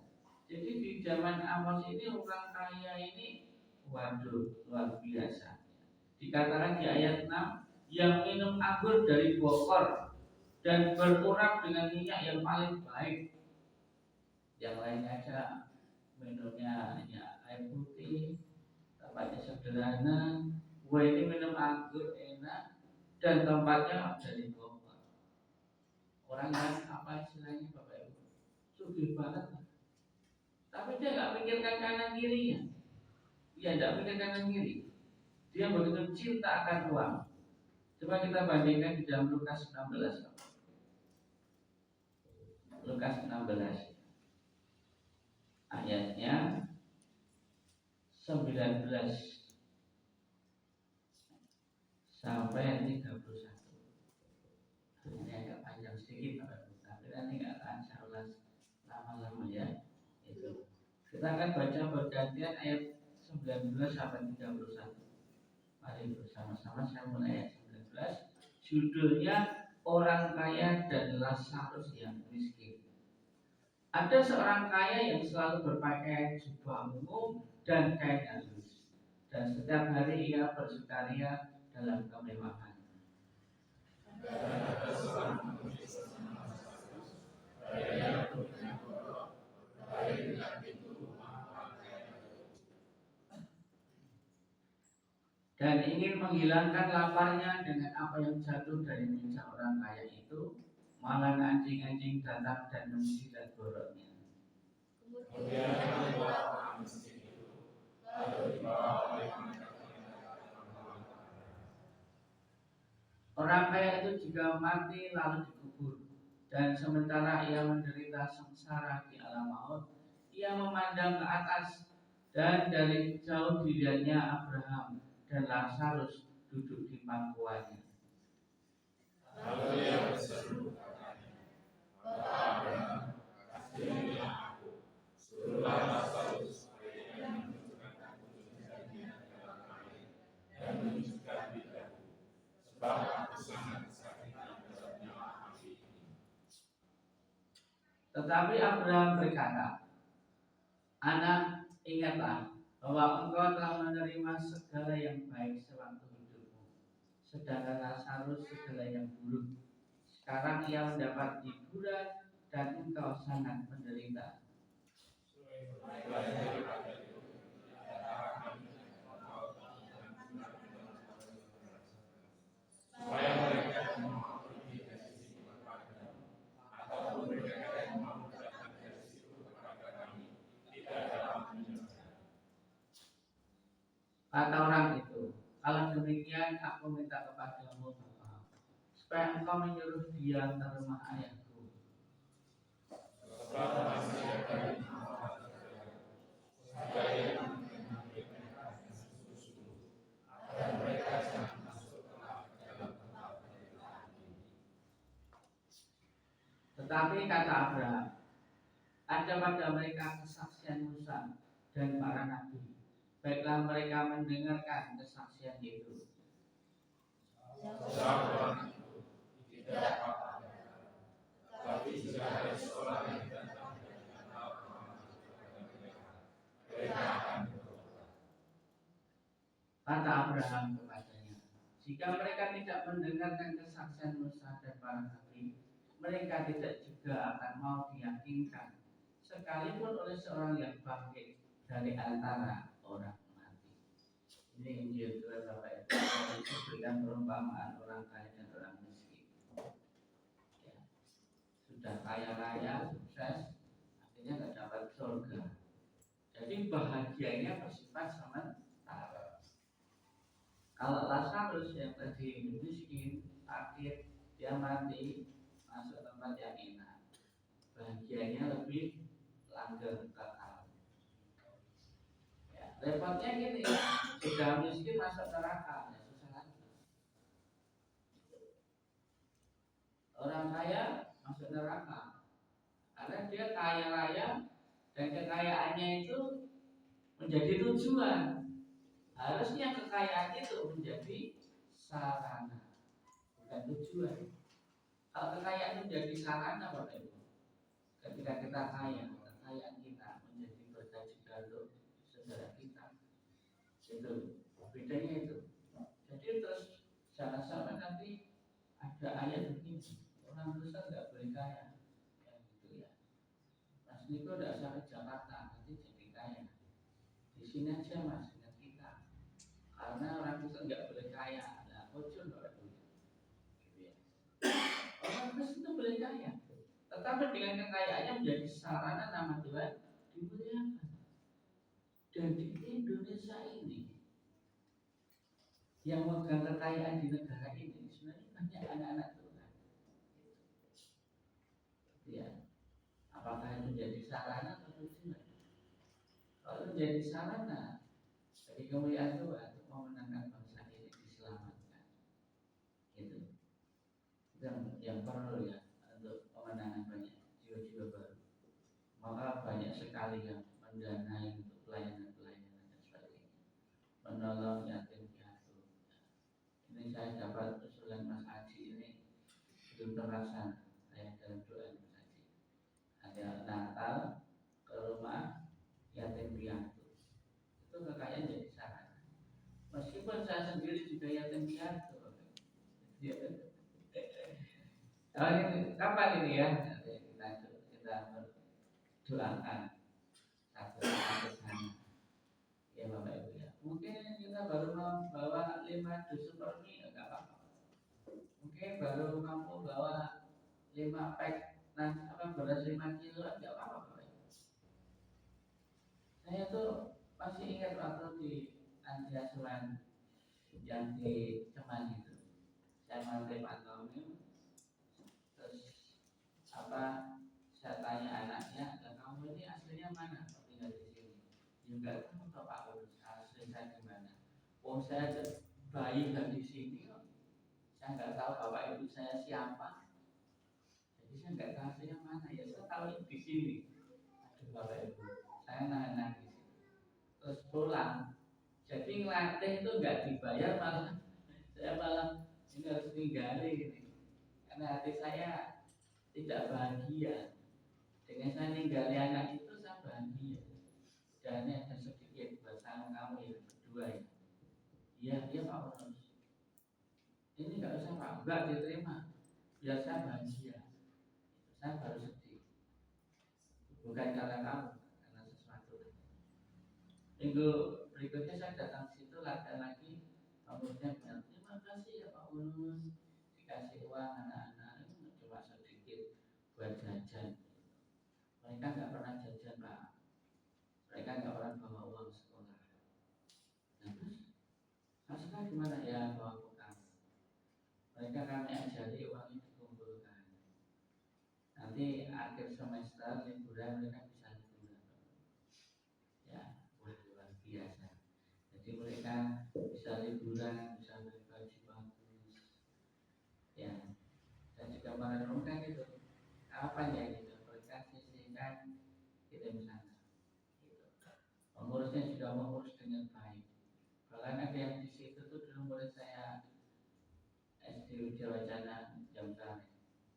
Jadi di zaman Amos ini orang kaya ini, waduh luar biasa. Dikatakan di ayat 6, yang minum anggur dari bokor dan berurap dengan minyak yang paling baik. Yang lainnya aja minumnya hanya air putih, tempatnya sederhana. Gue ini minum anggur enak dan tempatnya dari bokor. Orang yang apa istilahnya Bapak Ibu, sugih banget, tapi dia nggak pikirkan kanan kirinya. Dia nggak pikirkan kanan kiri. Dia begitu cinta akan uang. Coba kita bandingkan di dalam Lukas 16. Lukas 16 ayatnya 19 sampai 31. Ini agak panjang sedikit tapi nanti nggak akan saya ulas lama-lama ya. Itu kita akan baca bergantian ayat 19 sampai 31. Mari bersama-sama saya mulai ayat 19. Judulnya Orang Kaya dan Lazarus yang Miskin. Ada seorang kaya yang selalu berpakaian jubah umum dan kain halus, dan setiap hari ia bersukaria dalam kemewahan. Dan ingin menghilangkan laparnya dengan apa yang jatuh dari meja orang kaya itu, malah anjing-anjing datang dan menjilat boroknya. Kemudian orang miskin itu lalu dibawa oleh orang kaya itu juga mati lalu dikubur, dan sementara ia menderita sengsara di alam maut, ia memandang ke atas, dan dari jauh dilihatnya Abraham dan Lazarus duduk di pangkuannya. Lalu ia berseru, Bapak Abraham, kasihanilah aku, suruhlah Lazarus supaya menunjukkan aku jarinya dalam air dan menunjukkan lidahku, sebab aku sangat sakit dalam nyala api ini. Tetapi Abraham berkata, Anak, ingatlah bahwa engkau telah menerima segala yang baik sewaktu hidupmu, sedangkan Lazarus segala yang buruk. Sekarang ia mendapat hiburan dan engkau sangat menderita. Supaya mereka mau pergi dari sini kepadamu, atau mereka mau datang dari situ kepada kami, tidak dapat menyerahkan. Kata orang itu, kalau demikian aku minta kepadamu Bapa, supaya engkau menyuruh dia ke rumah ayahku. Sebab masih ada 5 orang supaya memberikan susu, agar mereka jangan masuk ke Tetapi kata Abraham, ada pada mereka kesaksian Musa dan para nabi. Baiklah mereka mendengarkan kesaksian itu. Tapi jika ada seorang yang datang dengan mereka akan bertobat. Kata Abraham kepadanya, jika mereka tidak mendengarkan kesaksian Musa dan para nabi, mereka tidak juga akan mau diyakinkan, sekalipun oleh seorang yang bangkit dari antara orang mati. Ini Injil Tuhan Bapak Ibu. Yesus berikan perumpamaan orang kaya dan orang miskin. Ya, sudah kaya raya, sukses, akhirnya nggak dapat surga. Jadi bahagianya bersifat sementara. Kalau Lazarus yang tadi miskin, sakit, dia mati, masuk tempat yang enak. Bahagianya lebih langgeng kekal. Ya, repotnya gini, sudah miskin masuk neraka, ya susah lagi. Orang kaya masuk neraka, karena dia kaya raya dan kekayaannya itu menjadi tujuan. Harusnya kekayaan itu menjadi sarana, bukan tujuan. Kalau kekayaan menjadi sarana, Bapak Ibu, ketika kita kaya, kekayaan kita menjadi berkah juga untuk saudara kita. Itu bedanya itu. Jadi terus jangan sampai nanti ada ayat begini, orang Kristen nggak boleh kaya, ya gitu ya. Mas Niko tidak sampai Jakarta, nanti jadi kaya. Di sini aja Mas dengan kita. Karena orang Kristen nggak boleh kaya, nah kocok nggak boleh, gitu ya. Orang Kristen itu boleh kaya, tetapi dengan kekayaannya menjadi sarana nama Tuhan dimuliakan. Dan di Indonesia ini yang memegang kekayaan di negara ini sebenarnya banyak anak-anak Tuhan. Ya, apakah itu menjadi sarana atau tujuan? Kalau menjadi sarana bagi kemuliaan Tuhan untuk memenangkan bangsa ini diselamatkan, itu yang perlu ya untuk pemenangan banyak jiwa-jiwa baru. Maka banyak sekali yang mendanai untuk pelayanan-pelayanan dan sebagainya, menolong yatim piatu. Ini saya dapat usulan Mas Haji ini belum terlaksana. Saya dalam doa Mas Haji. Ada Natal ke rumah yatim piatu. Itu kekayaan jadi sarana. Meskipun saya sendiri juga yatim piatu. Ya. Oh, ini kapan ini ya? Kita berdoakan satu sana. Ya Bapak Ibu ya. Mungkin kita baru membawa 5 dus supermi ya enggak apa-apa. Mungkin baru mampu bawa 5 pack beras 5 kilo enggak apa-apa. Saya tuh masih ingat waktu di anti asuhan yang di Ceman itu. Saya mantai pantau ini, terus saya tanya anaknya, kamu ini aslinya mana? Tinggal di sini. Juga kamu tahu Pak Urus, asli saya di mana? Oh saya bayi dan di sini kok. Saya nggak tahu bapak ibu saya siapa. Jadi saya nggak tahu aslinya mana. Ya saya tahu di sini. Aduh bapak ibu, saya nangis. Terus pulang. Jadi ngelatih itu nggak dibayar, malah saya malah ini harus tinggalin ini. Karena hati saya tidak bahagia. Dengan saya ninggalin anak itu saya bahagia. Dan ini ada sedikit buat kamu yang berdua ya. Iya Pak Urus. Ini nggak usah Pak, nggak diterima. Biar saya bahagia. Saya baru sedih. Bukan karena kamu, karena sesuatu. Minggu berikutnya saya datang situ lagi, kemudian bilang terima kasih ya Pak Urus, dikasih uang anak-anak ini cuma sedikit buat jajan. Mereka nggak pernah jajan Pak. Mereka nggak pernah bawa uang sekolah. Nah terus, maksudnya gimana ya bawa bekal? Mereka kami ajari uang ini dikumpulkan. Nanti akhir semester liburan mereka bisa liburan. Ya, wah luar biasa. Jadi mereka bisa liburan, bisa beli baju bagus. Ya, dan juga merenungkan itu. kapan ya gitu, berkat sisihkan kirim sana gitu. Pengurusnya juga mengurus dengan baik. Bahkan ada yang di situ tuh dulu murid saya SD Widya Wacana jam sore,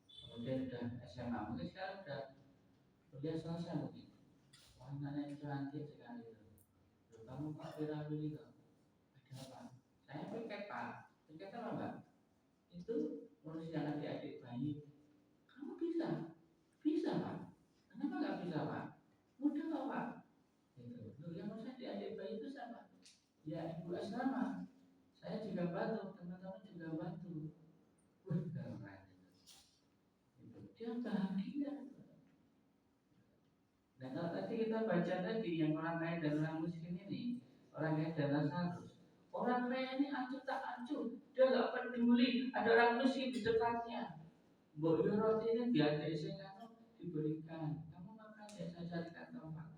kemudian udah SMA, mungkin sekarang udah kuliah selesai mungkin. Wah, anaknya cantik sekali itu. Loh, kamu kok viral itu? Ada apa? Saya piket pak. Piket apa mbak? Itu ngurus yang adik-adik bayi. Kamu bisa? Bisa pak. Kenapa nggak bisa pak? Mudah kok pak. Itu. Loh, yang ngurus adik-adik bayi itu siapa? Ya ibu asrama. Saya juga bantu, teman-teman juga bantu. Wah, keren itu. Dia bahagia. Nah kalau tadi kita baca tadi yang orang kaya dan orang miskin ini, orang kaya dan Lazarus, orang kaya ini acuh tak acuh, dia nggak peduli ada orang miskin di dekatnya. Mbok yo roti ini diadek sing diberikan, kamu makan ya saya carikan tempat.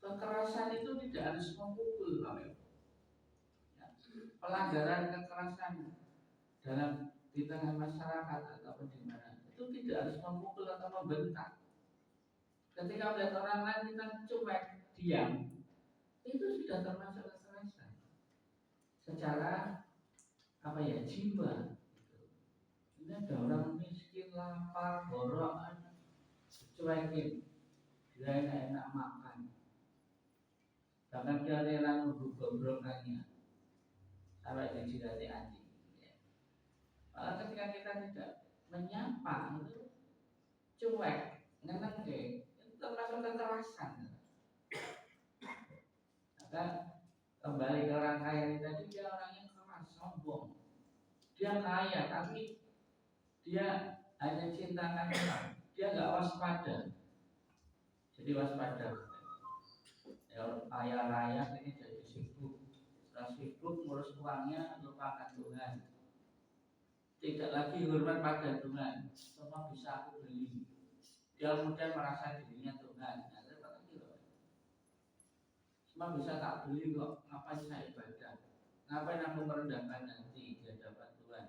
Kekerasan itu tidak harus memukul, Pak. Ya, pelanggaran kekerasan dalam di tengah masyarakat ataupun di mana itu tidak harus memukul atau membentak. Ketika melihat orang lain kita cuek, diam, itu sudah termasuk kekerasan secara apa ya, jiwa. Ini ada orang miskin, lapar, borokan, cuekin, dia enak makan, bahkan dia rela nunggu gobrokannya sampai dijilati anjing. Malah ketika kita tidak menyapa itu cuek, ngenengke, itu termasuk kekerasan. Maka kembali ke orang kaya ini tadi, dia orangnya keras, sombong. Dia kaya tapi dia hanya cintakan orang, dia nggak waspada. Jadi waspada. Ya, kaya raya ini jadi sibuk. Setelah sibuk ngurus uangnya, lupakan Tuhan. Tidak lagi hormat pada Tuhan. Semua bisa aku beli. Dia kemudian merasa dirinya Tuhan. Nah, semua bisa tak beli kok. Ngapain saya ibadah? Ngapain aku merendahkan hati di hadapan Tuhan?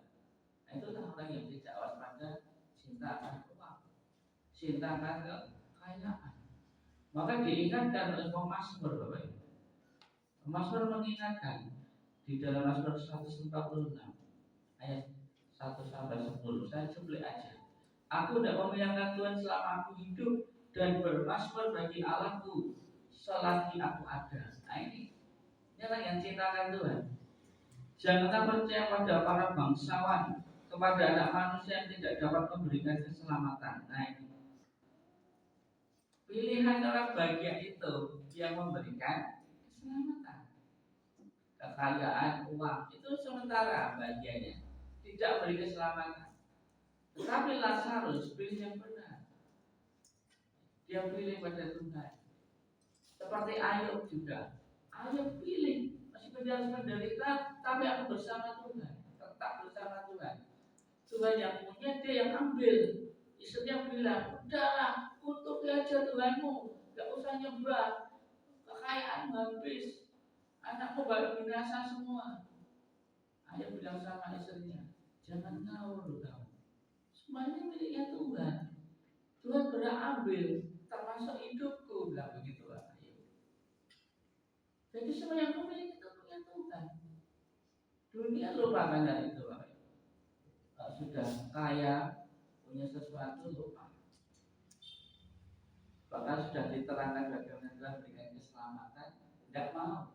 Nah, itulah orang yang tidak waspada, cinta akan uang, cinta akan kekayaan. Maka diingatkan oleh Mazmur, Bapak Ibu. Mazmur mengingatkan di dalam Mazmur 146 ayat 1 sampai 10. Saya cuplik aja. Aku tidak memuliakan Tuhan selama aku hidup dan bermazmur bagi Allahku selagi aku ada. Nah ini orang yang cintakan Tuhan. Janganlah percaya pada para bangsawan, kepada anak manusia yang tidak dapat memberikan keselamatan. Nah ini pilihan orang bahagia itu yang memberikan keselamatan, kekayaan, uang itu sementara bahagianya, tidak beri keselamatan. Tetapi Lazarus pilih yang benar. Dia pilih pada Tuhan. Seperti Ayub juga. Ayub pilih, meskipun dia harus menderita, tapi aku bersama Tuhan, tetap bersama Tuhan. Tuhan yang punya, dia yang ambil. Istrinya bilang, udahlah, untuk aja Tuhanmu, gak usah nyembah, kekayaan habis, anakmu baru binasa semua. Ayub bilang sama istrinya, jangan ngawur kamu. Semuanya miliknya Tuhan. Tuhan berhak ambil, termasuk hidupku, bilang begitu Pak. Jadi semua yang aku miliki itu punya Tuhan. Dunia lupakan dari itu Pak. Sudah kaya, punya sesuatu lupa. Bahkan sudah diterangkan bagaimana Tuhan berikan keselamatan, tidak mau.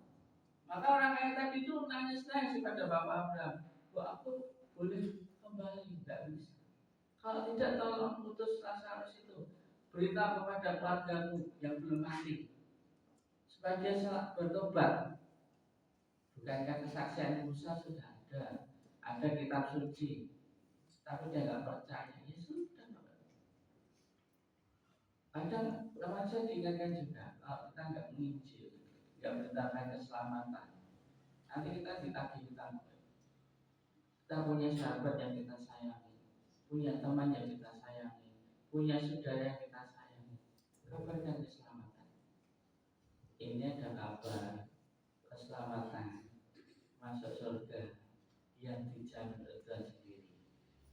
Maka orang kaya tadi itu nangis-nangis kepada Bapak Abraham, bahwa aku boleh kembali, tidak bisa. Kalau tidak tolong putus Lazarus itu, beritahu kepada keluargamu yang belum mati supaya dia bertobat. Bukankah kesaksian Musa sudah ada kitab suci, tapi dia nggak percaya. Ya sudah. Kadang remaja diingatkan juga, kalau kita nggak menginjil, nggak beritakan keselamatan, nanti kita ditagih hutang. Kita punya sahabat yang kita sayangi, punya teman yang kita sayangi, punya saudara yang kita sayangi, kabarkan keselamatan. Ini ada kabar keselamatan masuk surga yang dijamin oleh Tuhan sendiri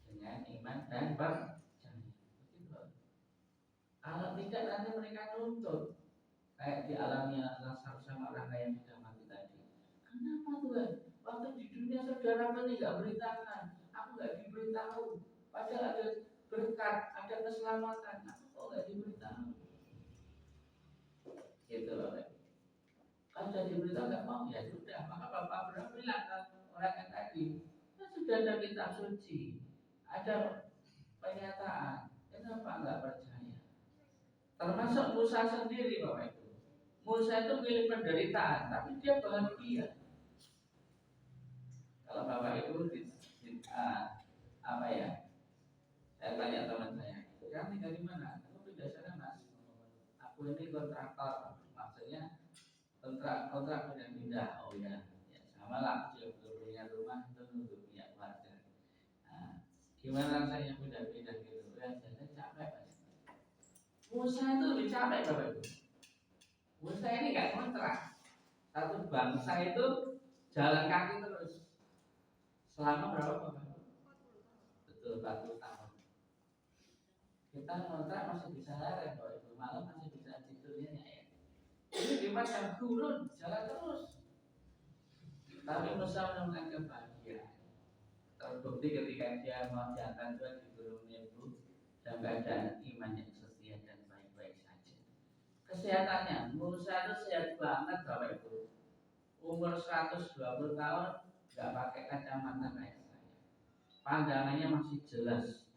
dengan iman dan percaya. nanti mereka nuntut kayak dialami Lazarus sama orang kaya yang sudah mati tadi. Kenapa Tuhan? Waktu di dunia saudara ini nggak beritakan, aku nggak diberitahu. Padahal ada berkat, ada keselamatan, aku kok nggak diberitahu? Gitu loh. Kalau sudah diberitahu nggak mau, ya sudah. Maka Bapak Abraham bilang ke orang yang tadi, ya sudah ada kitab suci, ada pernyataan, kenapa nggak percaya? Termasuk Musa sendiri Bapak Ibu. Musa itu milik penderitaan, tapi dia bahagia. Kalau Bapak Ibu apa ya? Saya tanya teman saya, kamu tinggal di mana? Kamu pindah sana Mas. Aku ini kontraktor, maksudnya kontrak pindah-pindah. Oh ya, ya sama lah. Dia belum punya rumah itu untuk punya keluarga. Nah, gimana rasanya pindah-pindah gitu? Ya, saya capek Mas. Musa itu lebih capek Bapak Ibu. Musa ini nggak kontrak. Satu bangsa itu jalan kaki terus. Selama berapa Bapak Ibu? Betul 40 tahun. Kita kontrak masih bisa lari Bapak Ibu. Malam masih bisa tidurnya ya. Ini di padang gurun jalan terus. Tapi Musa menemukan kebahagiaan. Terbukti ketika dia mau diangkat Tuhan di gunung Nebo dalam keadaan iman yang setia dan baik-baik saja. Kesehatannya, Musa itu sehat banget Bapak Ibu. Umur 120 tahun nggak pakai kacamata kayak saya. Pandangannya masih jelas.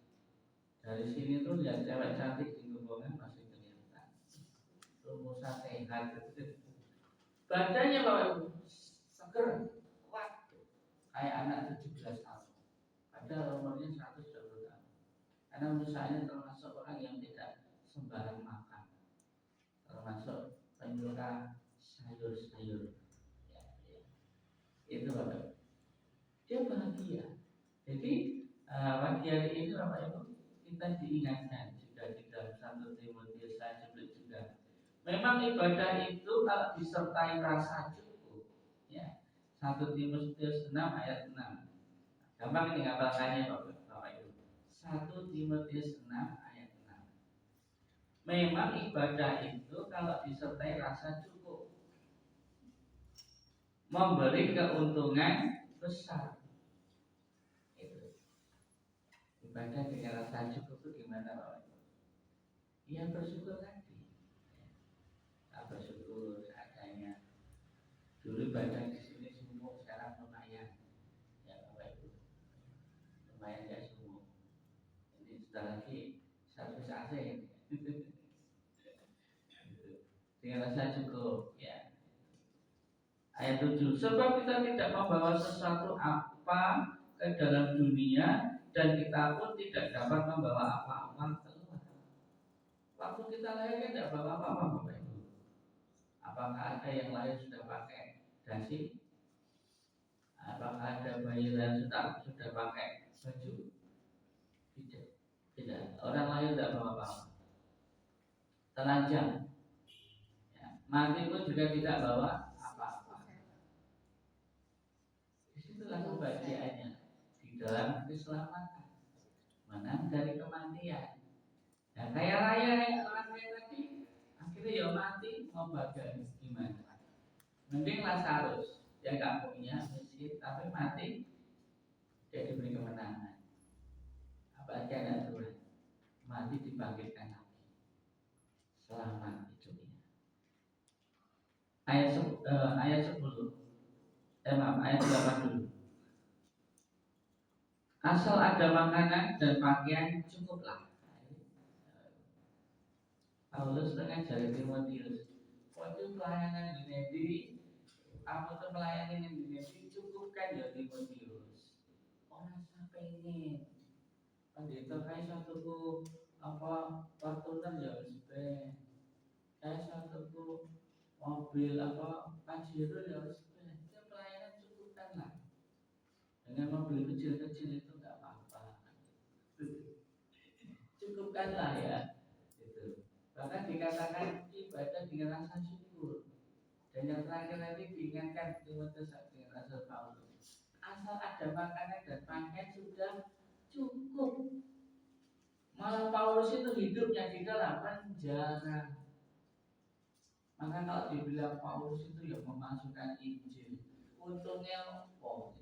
Dari sini tuh lihat cewek cantik di Gembongan masih kelihatan. Itu Musa sehat. Badannya Bapak Ibu seger, kuat, kayak anak 17 tahun. Padahal umurnya 120 tahun. Karena Musa ini termasuk orang yang tidak sembarang makan, termasuk penyuka sayur-sayur. Ya. Itu Bapak. Dia bahagia. Jadi pagi hari ini Bapak Ibu kita diingatkan juga di dalam 1 Timotius saya sebut juga. Memang ibadah itu kalau disertai rasa cukup, ya. 1 Timotius 6 ayat 6. Gampang ini ngapalkannya Bapak Ibu. 1 Timotius 6 ayat 6. Memang ibadah itu kalau disertai rasa cukup, memberi keuntungan besar. Itu. Ibadah dengan rasa cukup itu gimana Bapak Ibu? Ya bersyukur tadi. Bersyukur seadanya. Dulu ibadah di sini sumuk, sekarang lumayan. Ya Bapak Ibu. Lumayan ya sumuk. Ini sudah lagi servis AC. Dengan rasa cukup ya. Ayat 7. Sebab kita tidak membawa sesuatu apa ke dalam dunia dan kita pun tidak dapat membawa apa-apa keluar. Waktu kita lahir kan tidak bawa apa-apa Bapak Ibu. Apakah ada yang lahir sudah pakai dasi? Apakah ada bayi yang sudah pakai baju? Tidak. Orang lahir tidak bawa apa-apa. Telanjang. Ya. Mati pun juga tidak bawa apa-apa. Disitulah kebahagiaannya di dalam keselamatan, menang dari kematian. Nah, kaya raya orang kaya tadi akhirnya ya mati mau bagai gimana? Mending Lazarus dia nggak punya miskin tapi mati dia diberi kemenangan. Apalagi anak Tuhan mati dibangkitkan lagi. Selamat hidupnya. Ayat 10 ayat 8 dulu. Asal ada makanan dan pakaian cukuplah. Paulus mengajari Timotius, waktu pelayanan di Nedi, kamu tuh melayani di Nedi cukupkan ya Timotius. Orang sampai ini pendeta kayak satu Fortuner ya respect. Kayak satu mobil Pajero ya respect. Itu pelayanan cukupkan lah. Dengan mobil kecil-kecil itu nggak apa-apa. Cukupkanlah ya. Bahkan dikatakan ibadah dengan rasa syukur. Dan yang terakhir nanti diingatkan Timotius dengan rasa Paulus. Asal ada makanan dan pakaian sudah cukup. Malah Paulus Paulus itu hidupnya di dalam penjara. Maka kalau dibilang Paulus itu ya memasukkan Injil, untungnya apa?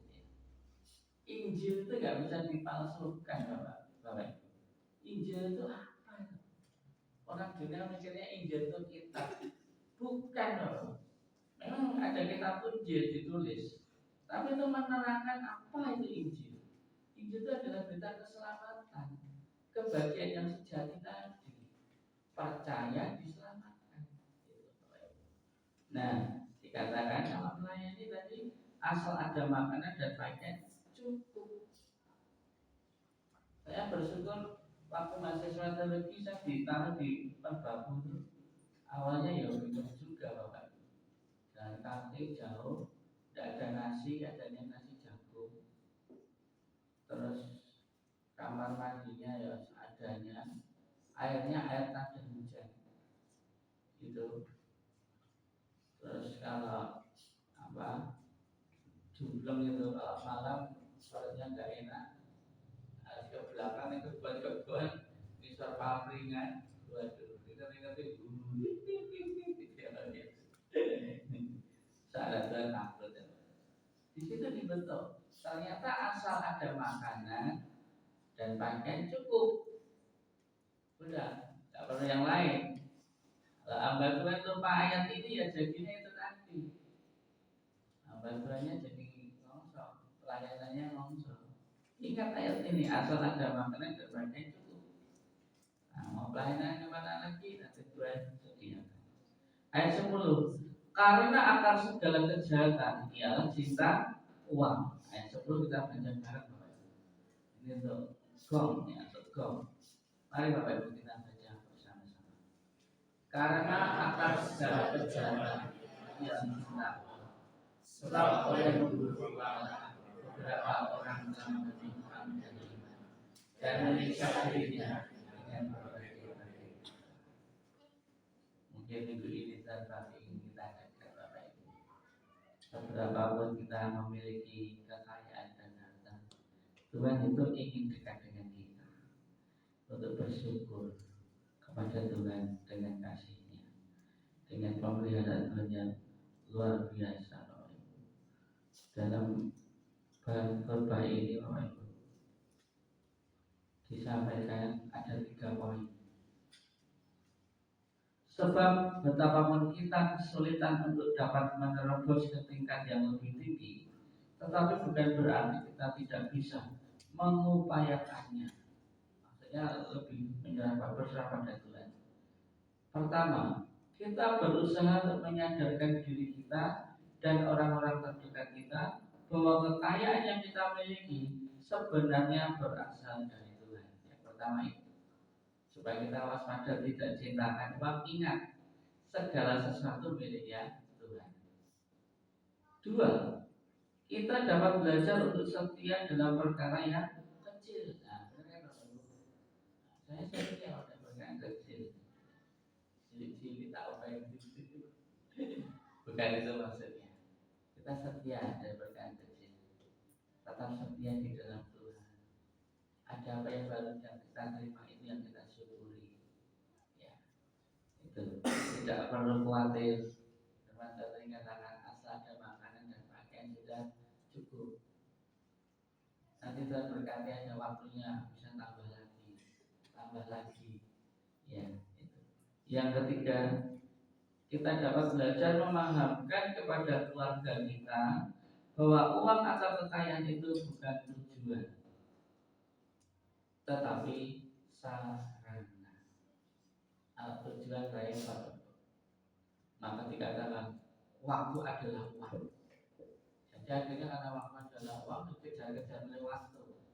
Injil itu nggak bisa dipalsukan, Bapak. Injil itu apa? Orang dunia mikirnya Injil itu kitab, bukan loh. Memang ada kitab Injil ditulis, tapi itu menerangkan apa itu Injil. Injil itu adalah berita keselamatan, kebahagiaan yang sejati tadi, percaya diselamatkan. Nah, dikatakan kalau melayani tadi asal ada makanan dan pakaian cukup. Saya bersyukur waktu mahasiswa teologi saya ditaruh di Perbabu itu awalnya ya bingung juga Bapak. Dan kaki jauh, tidak ada nasi, adanya nasi jagung. Terus kamar mandinya ya seadanya, airnya air tanda hujan. Gitu. Terus kalau jumbleng itu kalau malam suaranya nggak enak. Ke belakang itu buat misal papringan, waduh, kita salah takut. Di situ dibentuk. Ternyata asal ada makanan dan pakaian cukup. Udah, nggak perlu yang lain. Kalau hamba Tuhan lupa ayat ini ya jadinya itu tadi. Hamba Tuhannya jadi ngomong, pelayanannya ngomong. Ingat ayat ini, asal ada makanan dan pakaian cukup. Nah, mau pelayanan kemana lagi? Nanti Tuhan sediakan. Ayat 10. Karena akar segala kejahatan ialah cinta uang. Ayat 10 kita baca bareng Bapak Ibu. Ini untuk gong ya, untuk gong. Mari Bapak Ibu kita baca bersama-sama. Karena akar segala kejahatan ialah cinta uang. Sebab oleh beberapa orang telah menimpan dan iman dan menyiksa dirinya dengan berbagai-bagai. Mungkin minggu ini tanpa ingin kita dekat Bapak Ibu. Seberapa pun kita memiliki kekayaan dan harta, Tuhan itu ingin dekat dengan kita untuk bersyukur kepada Tuhan dengan kasih-Nya, dengan pemeliharaan Tuhan yang luar biasa Bapak Ibu. Dalam khotbah ini Bapak Ibu disampaikan ada 3 poin. Sebab betapapun kita kesulitan untuk dapat menerobos ke tingkat yang lebih tinggi, tetapi bukan berarti kita tidak bisa mengupayakannya. Maksudnya lebih berserah pada Tuhan. Pertama, kita berusaha untuk menyadarkan diri kita dan orang-orang terdekat kita bahwa kekayaan yang kita miliki sebenarnya berasal dari Tuhan. Yang pertama itu, supaya kita waspada tidak cintakan uang. Ingat, segala sesuatu miliknya Tuhan. 2, kita dapat belajar untuk setia dalam perkara yang kecil. Nah, benar kan saya setia pada perkara yang kecil. Cilik-cilik tak apa yang itu. Bukan itu maksudnya. Kita setia dalam perkara yang kecil. Tetap setia di dalam Tuhan. Ada apa yang baru yang kita terima itu yang kita syukuri. Ya, itu tidak perlu khawatir. Teman-teman tadi katakan asal ada makanan dan pakaian sudah cukup. Nanti Tuhan berkati ada waktunya bisa tambah lagi. Ya, itu. Yang ketiga, kita dapat belajar memahamkan kepada keluarga kita bahwa uang atau kekayaan itu bukan tujuan, tetapi sarana. Tujuan lain Pak. Maka dikatakan waktu adalah uang. Jadi akhirnya karena waktu adalah uang, dikejar-kejar oleh waktu.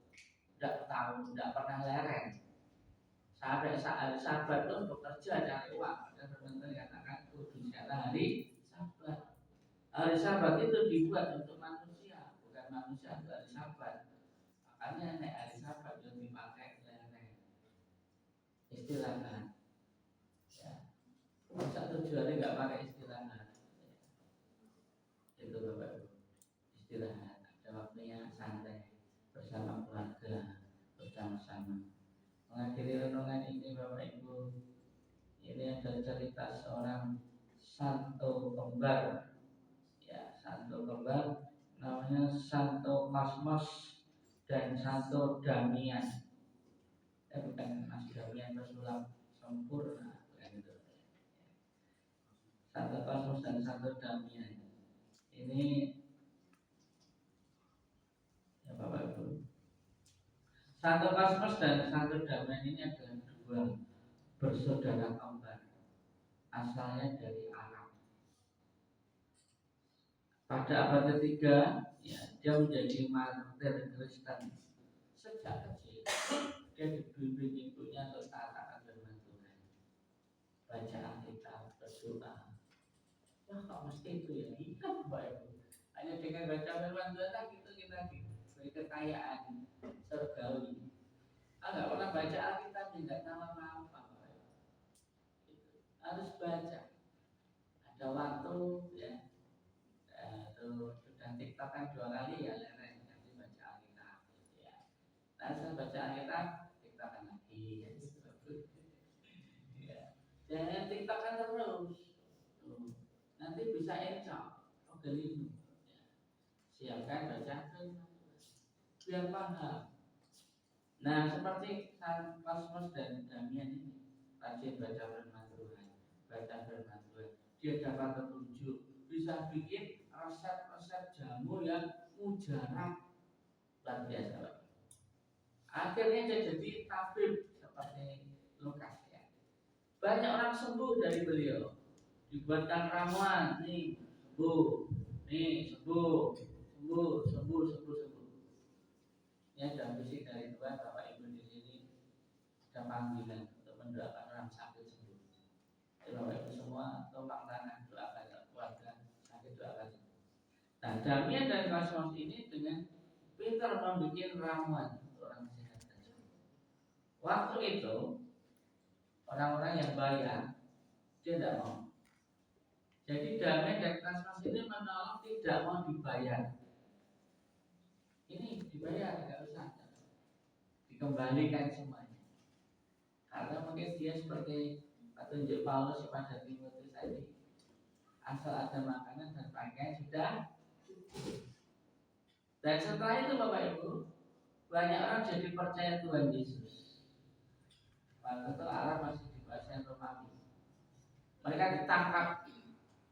Tidak tahu, tidak pernah lereng. Sampai hari Sabat itu bekerja cari uang. Dan teman-teman katakan kudusnya hari Sabat. Hari Sabat itu dibuat untuk manusia, bukan manusia untuk hari Sabat. Makanya hari Sabat itu dipakai lereng. Istilahnya. Masa tujuannya nggak pakai istirahat. Itu Bapak Ibu. Istirahat. Ada waktunya santai bersama keluarga, bersama-sama. Mengakhiri renungan ini Bapak Ibu, ini ada cerita seorang santo kembar, ya santo kembar namanya Santo Cosmos dan Santo Damian. Bukan Mas Damian pesulap sempurna, bukan itu. Santo Cosmos dan Santo Damian ini, ya Bapak Ibu, Santo Cosmos dan Santo Damian ini adalah dua bersaudara kembar, asalnya dari Arab. Pada abad ketiga, ya, dia menjadi martir Kristen. Sejak kecil, dia dibimbing ibunya untuk taat akan firman Tuhan, baca Alkitab, berdoa. Ya kok mesti itu ya? Iya Bapak Ibu. Hanya dengan baca firman Tuhan kita beri kekayaan surgawi. Nggak pernah baca Alkitab tidak tahu apa-apa. Harus baca. Ada waktu ya. Tuh sudah TikTok kan 2 kali ya, nanti baca Alkitab ya. Nah saya baca Alkitab, TikTokan lagi ya. Ya. Jangan TikTokan terus. Tuh. Nanti bisa encok, gelimu. Ya. Siapkan baca biar paham. Nah seperti Santo Cosmos dan Damian ini, rajin baca firman Tuhan, baca firman Tuhan, dia dapat petunjuk, bisa bikin resep-resep jamu yang mujarab, luar biasa Pak. Akhirnya dia jadi tabib seperti Lukas ya. Banyak orang sembuh dari beliau, dibuatkan ramuan, nih sembuh, nih sembuh, sembuh, sembuh, sembuh, sembuh. Ya dalam fisik dari Tuhan, Bapak Ibu di sini ada panggilan untuk mendoakan orang sakit sembuh. Jadi Bapak Ibu semua tumpang tangan doakan keluarga sakit, doakan. Nah, Damian dan Cosmos ini dengan pintar membuat ramuan untuk orang sehat dan sembuh. Waktu itu orang-orang yang bayar dia tidak mau. Jadi Damian dan Cosmos ini menolak, tidak mau dibayar. Ini dibayar, tidak usah, dikembalikan semuanya. Karena mungkin dia seperti petunjuk Paulus kepada Timotius tadi, asal ada makanan dan pakaian sudah. Dan setelah itu Bapak Ibu, banyak orang jadi percaya Tuhan Yesus. Waktu itu Arab masih dikuasai Romawi. Mereka ditangkap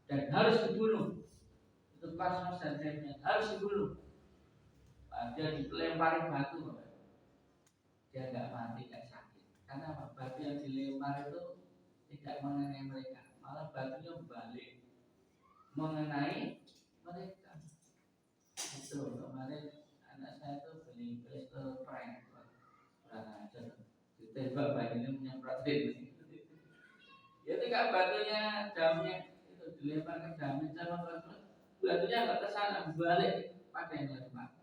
dan harus dibunuh. Itu Cosmos dan Damian harus dibunuh. Dia dilempari batu Bapak Ibu. Dia nggak mati, nggak sakit. Karena apa? Batu yang dilempar itu tidak mengenai mereka, malah batunya balik mengenai mereka. Itu kemarin anak saya itu beli pistol prank, kurang ajar, ditembak bayinya menyemprotin. Ya tidak batunya damnya itu dilempar ke damnya sama terus batunya nggak kesana, balik pada yang lempar.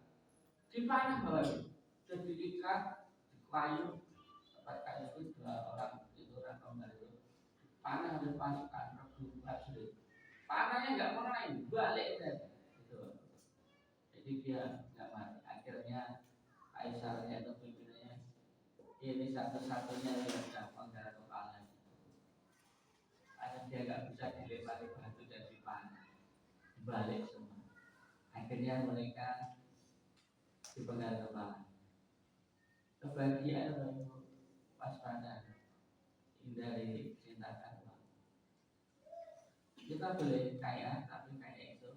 Dipanah bawah, sudah diikat di kayu, tempat kayu itu 2 orang itu orang kembar itu panah dan pasukan berbuat sulit. Panahnya nggak mengenai, balik saja. Gitu. Jadi dia nggak mati. Akhirnya kaisarnya atau pimpinannya ini satu-satunya yang tidak menggarap kepala. Karena dia nggak bisa dilempari batu dan dipanah, balik semua. Akhirnya mereka dipenggal kepala. Kebahagiaan waspada, hindari cintakan uang. Kita boleh kaya, tapi kaya itu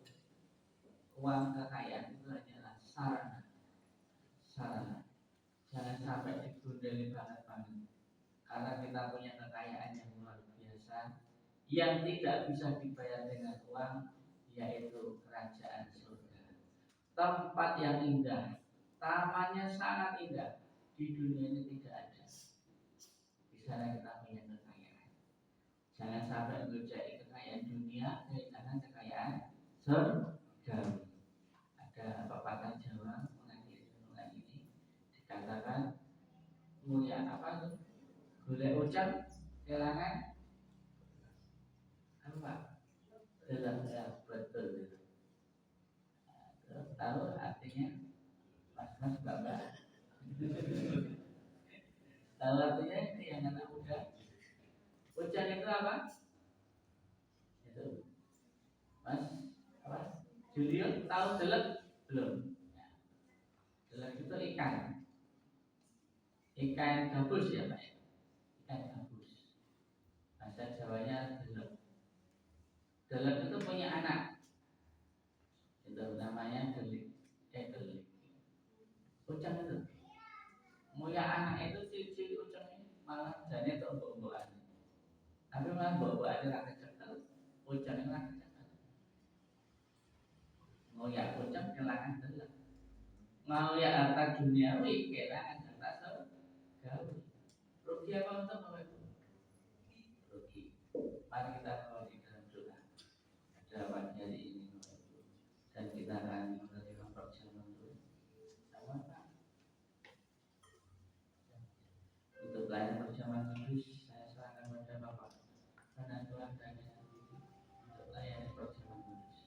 uang, kekayaan itu hanyalah sarana. Jangan sampai digundali banget. Karena kita punya kekayaan yang luar biasa, yang tidak bisa dibayar dengan uang, yaitu kerajaan surga. Tempat yang indah, tamannya sangat indah, di dunia ini tidak ada. Di sana kita punya kekayaan. Jangan sampai menjadi kekayaan dunia, jangan kekayaan surgawi. Ada pepatah Jawa mengakhiri renungan ini dikatakan mulia apa itu? Golek ucap kelangan apa? Kelangan betul. Tahu artinya mas-mas bapak. Salah satunya ini yang anak muda. Ujang itu apa? Itu Mas apa? Julio tahu delek belum? Delek itu ikan. Ikan gabus ya Pak. Ikan gabus. Bahasa Jawanya delek. Delek itu punya anak. Itu namanya delik. Delik. Ujang itu. Mulia anak itu ciri-ciri ujang ini malah jadi itu untuk-untukan. Tapi malah bawa ada rakyat cekal. Ujang itu rakyat cekal. Mau ya ujang kehilangan delek. Mau ya harta duniawi kehilangan harta surgawi. Rugi apa untuk Bapak Ibu? Rugi. Mari kita kembali dalam doa. Pada pagi hari ini Bapak Ibu. Dan kita akan menerima perjamuan Tuhan. Sama-sama. Untuk pelayanan perjamuan kudus saya serahkan kepada Bapak karena Tuhan dan untuk pelayanan perjamuan kudus.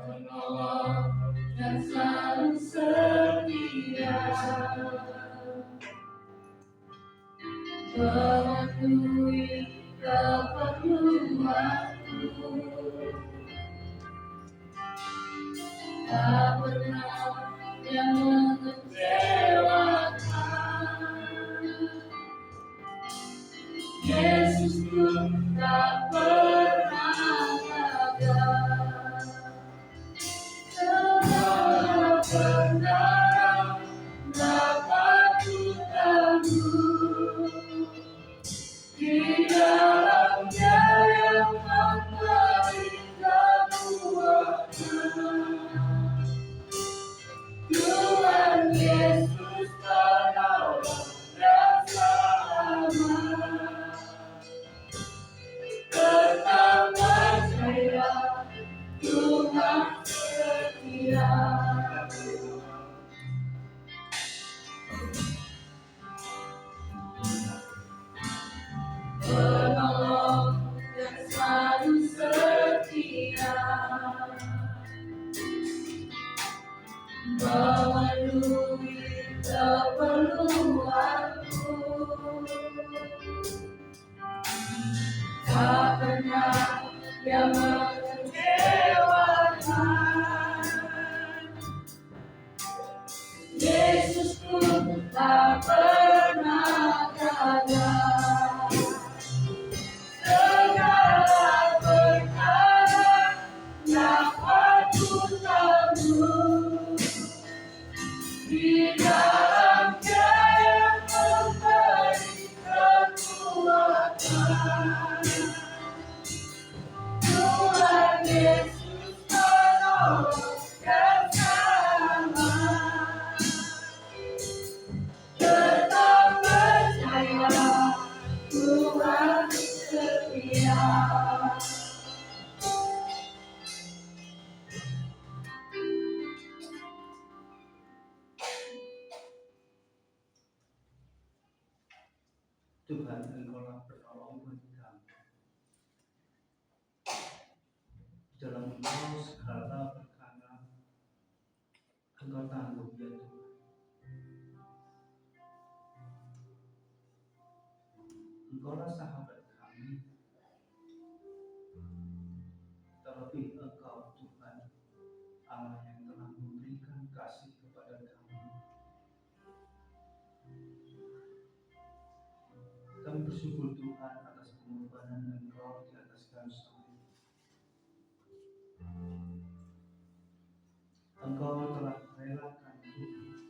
Penolong yang selalu setia, memenuhi keperluanku, tak pernah yang mengecewakan. Yesusku tak pernah gagal. Segala kebenaran dapat ku tahu di dalamnya yang memberi kekuatan. Tuhan Yesus penolong yang selamat. Tetap percaya Tuhan setia. Penolong yang selalu setia, memenuhi keperluanku, tak pernah yang mengecewakan. Yesusku tak pernah gagal. Segala perkara dapat ku tahu di dalamnya yang memberi kekuatan. Tuhan Yesus penolong yang selamat. Tetap percaya Tuhan setia. Tuhan Engkaulah penolong bagi kami. Di dalam Engkau segala perkara Engkau tanggung ya Tuhan. Engkaulah sahabat kami. Terlebih Engkau Tuhan Allah yang telah memberikan kasih kepada kami. Kami bersyukur Tuhan atas pengorbanan Engkau di atas kayu salib. Engkau telah relakan Tuhan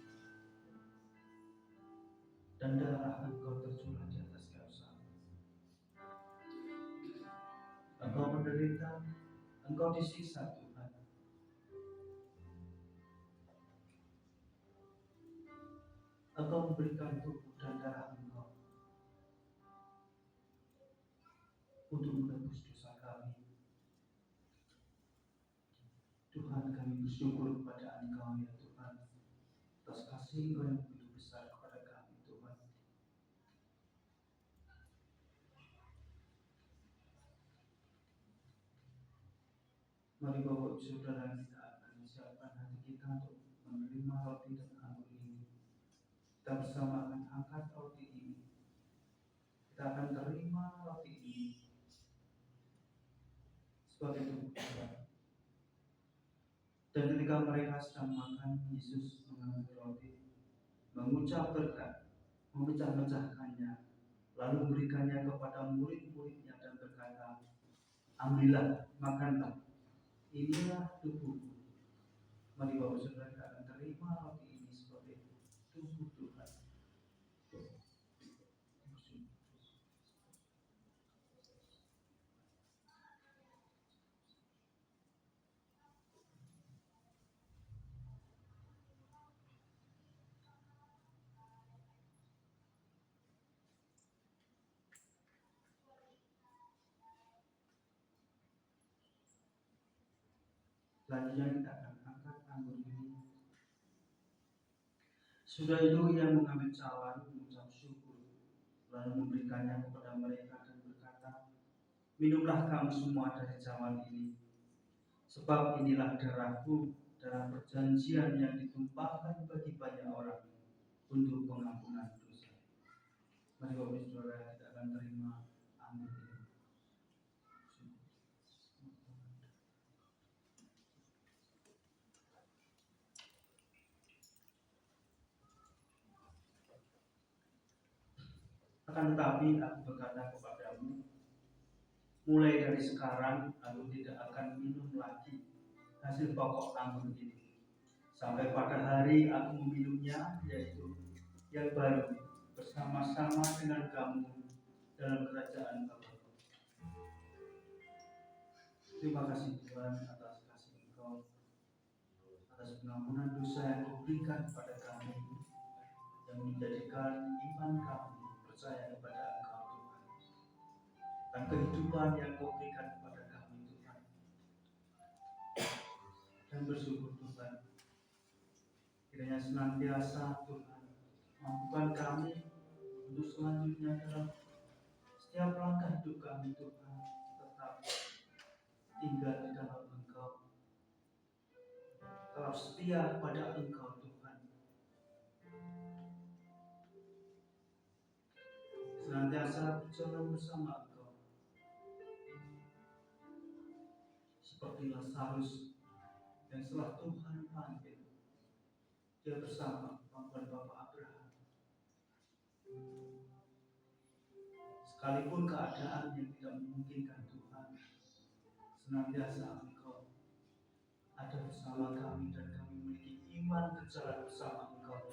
dan darah Engkau tercurah di atas kayu salib. Engkau menderita, Engkau disiksa Tuhan. Engkau memberikan tubuh dan darah Engkau untuk menebus dosa kami. Tuhan, kami bersyukur kepada Engkau ya Tuhan, atas kasih Engkau yang begitu besar kepada kami Tuhan. Mari Bapak Saudara, kita akan siapkan hati kita untuk menerima roti dan anggur ini. Kita bersama akan angkat roti ini. Kita akan terima roti ini sebagai tubuh Tuhan. Dan ketika mereka sedang makan, Yesus mengambil roti, mengucap berkat, memecah-mecahkannya, lalu memberikannya kepada murid-muridnya dan berkata, ambillah, makanlah, inilah tubuhku. Mari Bapak Saudara, kita akan terima roti ini sebagai tubuh Tuhan. Selanjutnya kita akan angkat anggur ini. Sudah itu ia mengambil cawan, mengucap syukur, lalu memberikannya kepada mereka dan berkata, minumlah kamu semua dari cawan ini, sebab inilah darahku, darah perjanjian yang ditumpahkan bagi banyak orang untuk pengampunan dosa. Mari Bapak Saudara, kita akan terima anggur ini. Akan tetapi aku berkata kepadamu, mulai dari sekarang aku tidak akan minum lagi hasil pokok anggur ini, sampai pada hari aku meminumnya, yaitu yang baru bersama-sama dengan kamu dalam kerajaan Bapa. Terima kasih Tuhan atas kasih Engkau, atas pengampunan dosa yang Kau berikan kepada kami, yang menjadikan iman kami percaya kepada Engkau Tuhan, dan kehidupan yang Kau berikan kepada kami Tuhan. Dan bersyukur Tuhan, kiranya senantiasa Tuhan mampukan kami untuk selanjutnya dalam setiap langkah hidup kami Tuhan, tetap tinggal di dalam Engkau, tetap setia pada Engkau Tuhan, senantiasa berjalan bersama Engkau, seperti Lazarus yang setelah Tuhan panggil, dia bersama pangkuan Bapak Abraham. Sekalipun keadaan yang tidak memungkinkan Tuhan, senantiasa Engkau ada bersama kami dan kami memiliki iman berjalan bersama Engkau.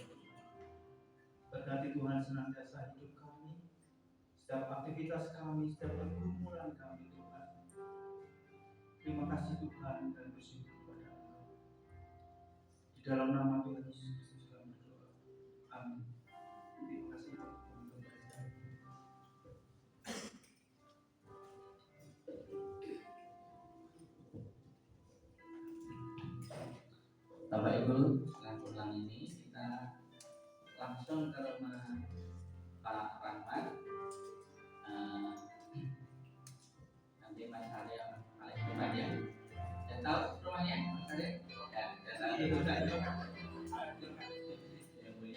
Berkati Tuhan senantiasa hidup kami, setiap aktivitas kami, setiap pergumulan kami Tuhan. Terima kasih Tuhan dan bersyukur kepada Engkau. Di dalam nama Tuhan Yesus Kristus kami berdoa. Amin. Terima kasih Tuhan. Bapak Ibu, setelah pulang ini kita langsung ke rumah Pak Rahmat. Nanti Mas Arya paling depan ya. Saya tahu rumahnya Mas Arya? Ya, saya tahu. Yang punya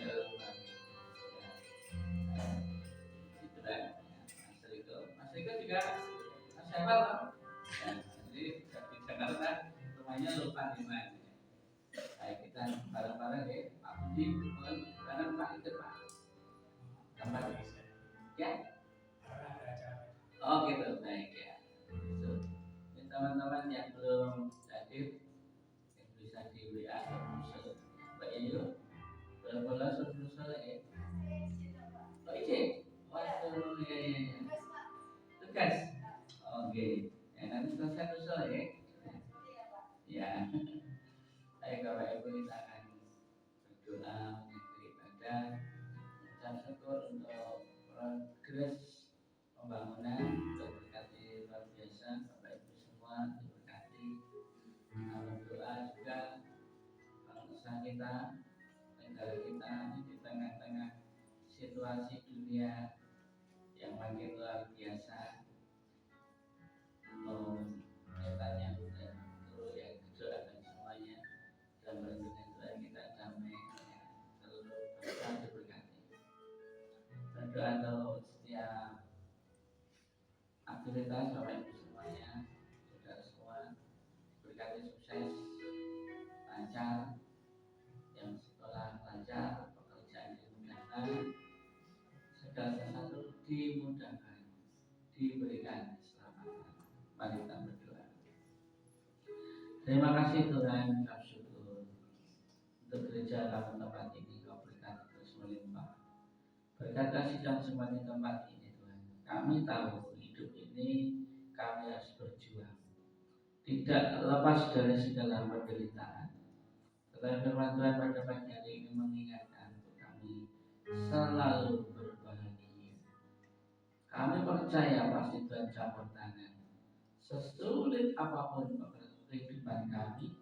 rumah. Ya. Itu kan. Mas Riko juga Mas Syafal kan? Ya, jadi di Jakarta rumahnya lupa di mana. Baik, kita bareng-bareng ya, Pak Budi, bareng Pak ikut Pak. Gambar ya? Oh gitu, baik ya. Ini teman-teman yang belum hadir, yang bisa di WA Solusul, Mbak Yayu, bola Solusul ya. Oh izin, waduh ya. Tugas, oke. Ya nanti selesai Solusul ya. Ya. Baik Bapak Ibu, kita akan berdoa mengakhiri Tuhan di tengah-tengah situasi dunia yang makin luar biasa. Setan yang udah terus ya kejuaraan semuanya dan perlindungan Tuhan kita damai seluruh bangsa diberkati. Berdoa untuk setiap aktivitas Bapak Ibu semuanya, saudara semua berkati sukses, lancar, yang sekolah lancar, pekerjaan dimudahkan, segala sesuatu dimudahkan, diberikan keselamatan. Mari kita berdoa. Terima kasih Tuhan, kami syukur untuk gereja kami tempat ini Kau berkati terus melimpah. Berkat kasih dan semua di tempat ini Tuhan. Kami tahu hidup ini kami harus berjuang, tidak lepas dari segala penderitaan. Tetapi firman Tuhan pada pagi hari ini mengingatkan untuk kami selalu berbahagia. Kami percaya pasti Tuhan campur tangan. Sesulit apapun kehidupan kami,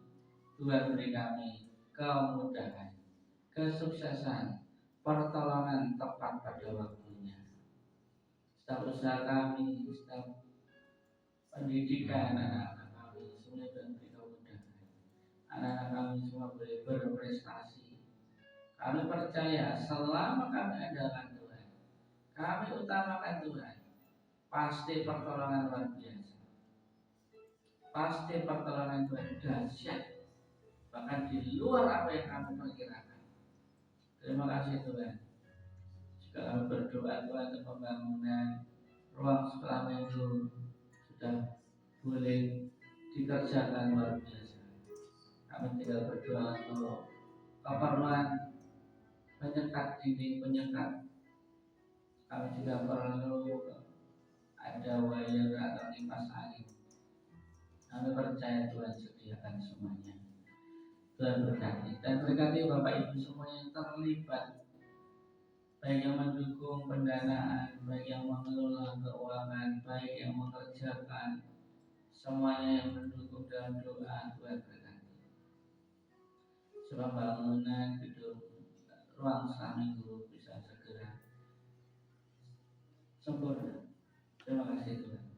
Tuhan beri kami kemudahan, kesuksesan, pertolongan tepat pada waktunya. Setiap usaha kami, setiap pendidikan anak-anak kami, semua Tuhan beri kemudahan. Anak-anak kami semua boleh berprestasi. Kami percaya selama kami andalkan Tuhan, kami utamakan Tuhan, pasti pertolongan luar biasa. Pasti pertolongan Tuhan dahsyat, bahkan di luar apa yang kami perkirakan. Terima kasih Tuhan. Jika kami berdoa Tuhan untuk pembangunan ruang sekolah minggu sudah boleh dikerjakan luar biasa. Kami tinggal berdoa untuk keperluan penyekat dinding penyekat. Kami juga perlu ada wire atau kipas angin. Kami percaya Tuhan sediakan semuanya. Tuhan berkati dan berkati Bapak Ibu semua yang terlibat, baik yang mendukung pendanaan, baik yang mengelola keuangan, baik yang mengerjakan, semuanya yang mendukung dalam doa. Tuhan berkati. Sebab bangunan gedung ruang sekolah minggu bisa segera sempurna. Terima kasih Tuhan.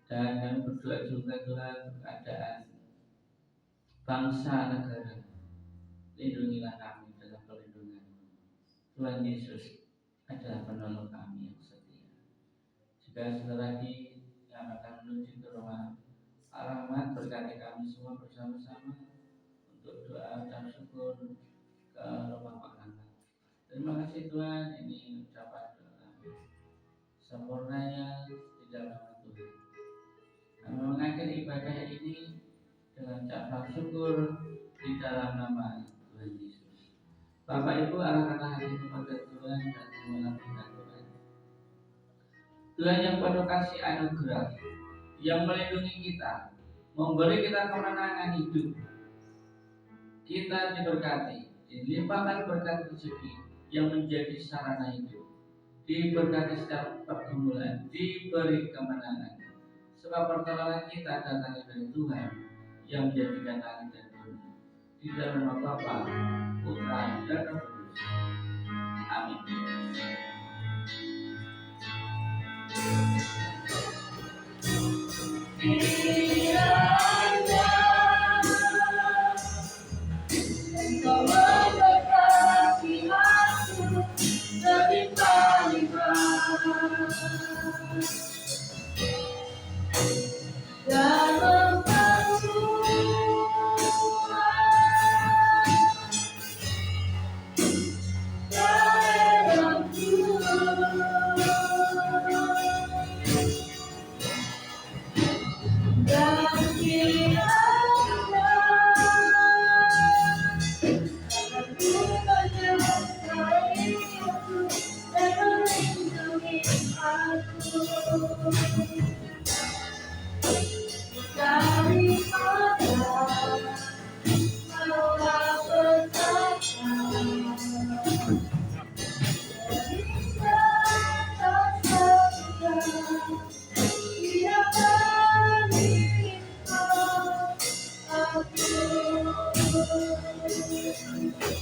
Dan kami berdoa juga Tuhan keadaan bangsa negara. Lindungilah kami dalam perlindungan-Mu. Tuhan Yesus adalah penolong kami yang setia. Jika sebentar lagi yang akan menuju ke rumah Rahmat, berkati kami semua bersama-sama untuk doa dan syukur ke rumah Pak Rahmat. Terima kasih Tuhan, ini ucapan doa kami. Sempurnanya di dalam nama Tuhan. Kami mengakhiri ibadah ini dengan ucapan syukur di dalam nama Tuhan Yesus. Bapak Ibu, arahkanlah hati kepada Tuhan dan semuanya berkat Tuhan. Tuhan yang penuh kasih anugerah, yang melindungi kita, memberi kita kemenangan hidup. Kita diberkati, dilimpahkan berkat rezeki yang menjadi sarana hidup. Diberkati setiap pergumulan, diberi kemenangan. Sebab pertolongan kita datang dari Tuhan yang menjadikan langit dan bumi. Di dalam nama Bapa, Putra, dan Roh Kudus. Amin. Engkau memberkati aku berlimpah-limpah dan memperkuat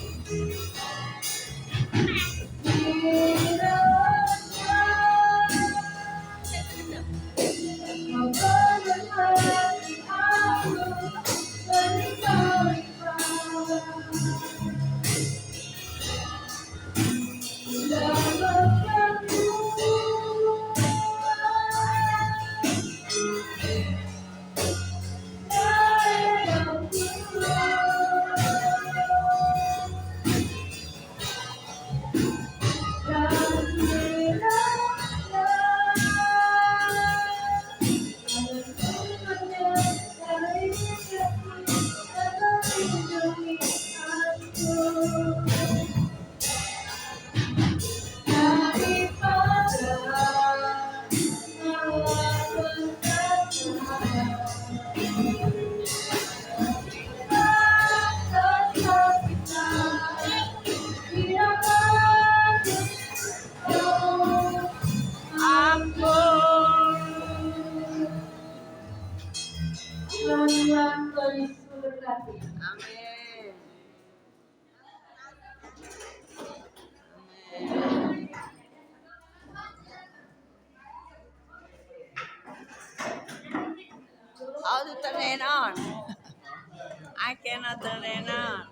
Amin. How to turn it on? I cannot turn it on.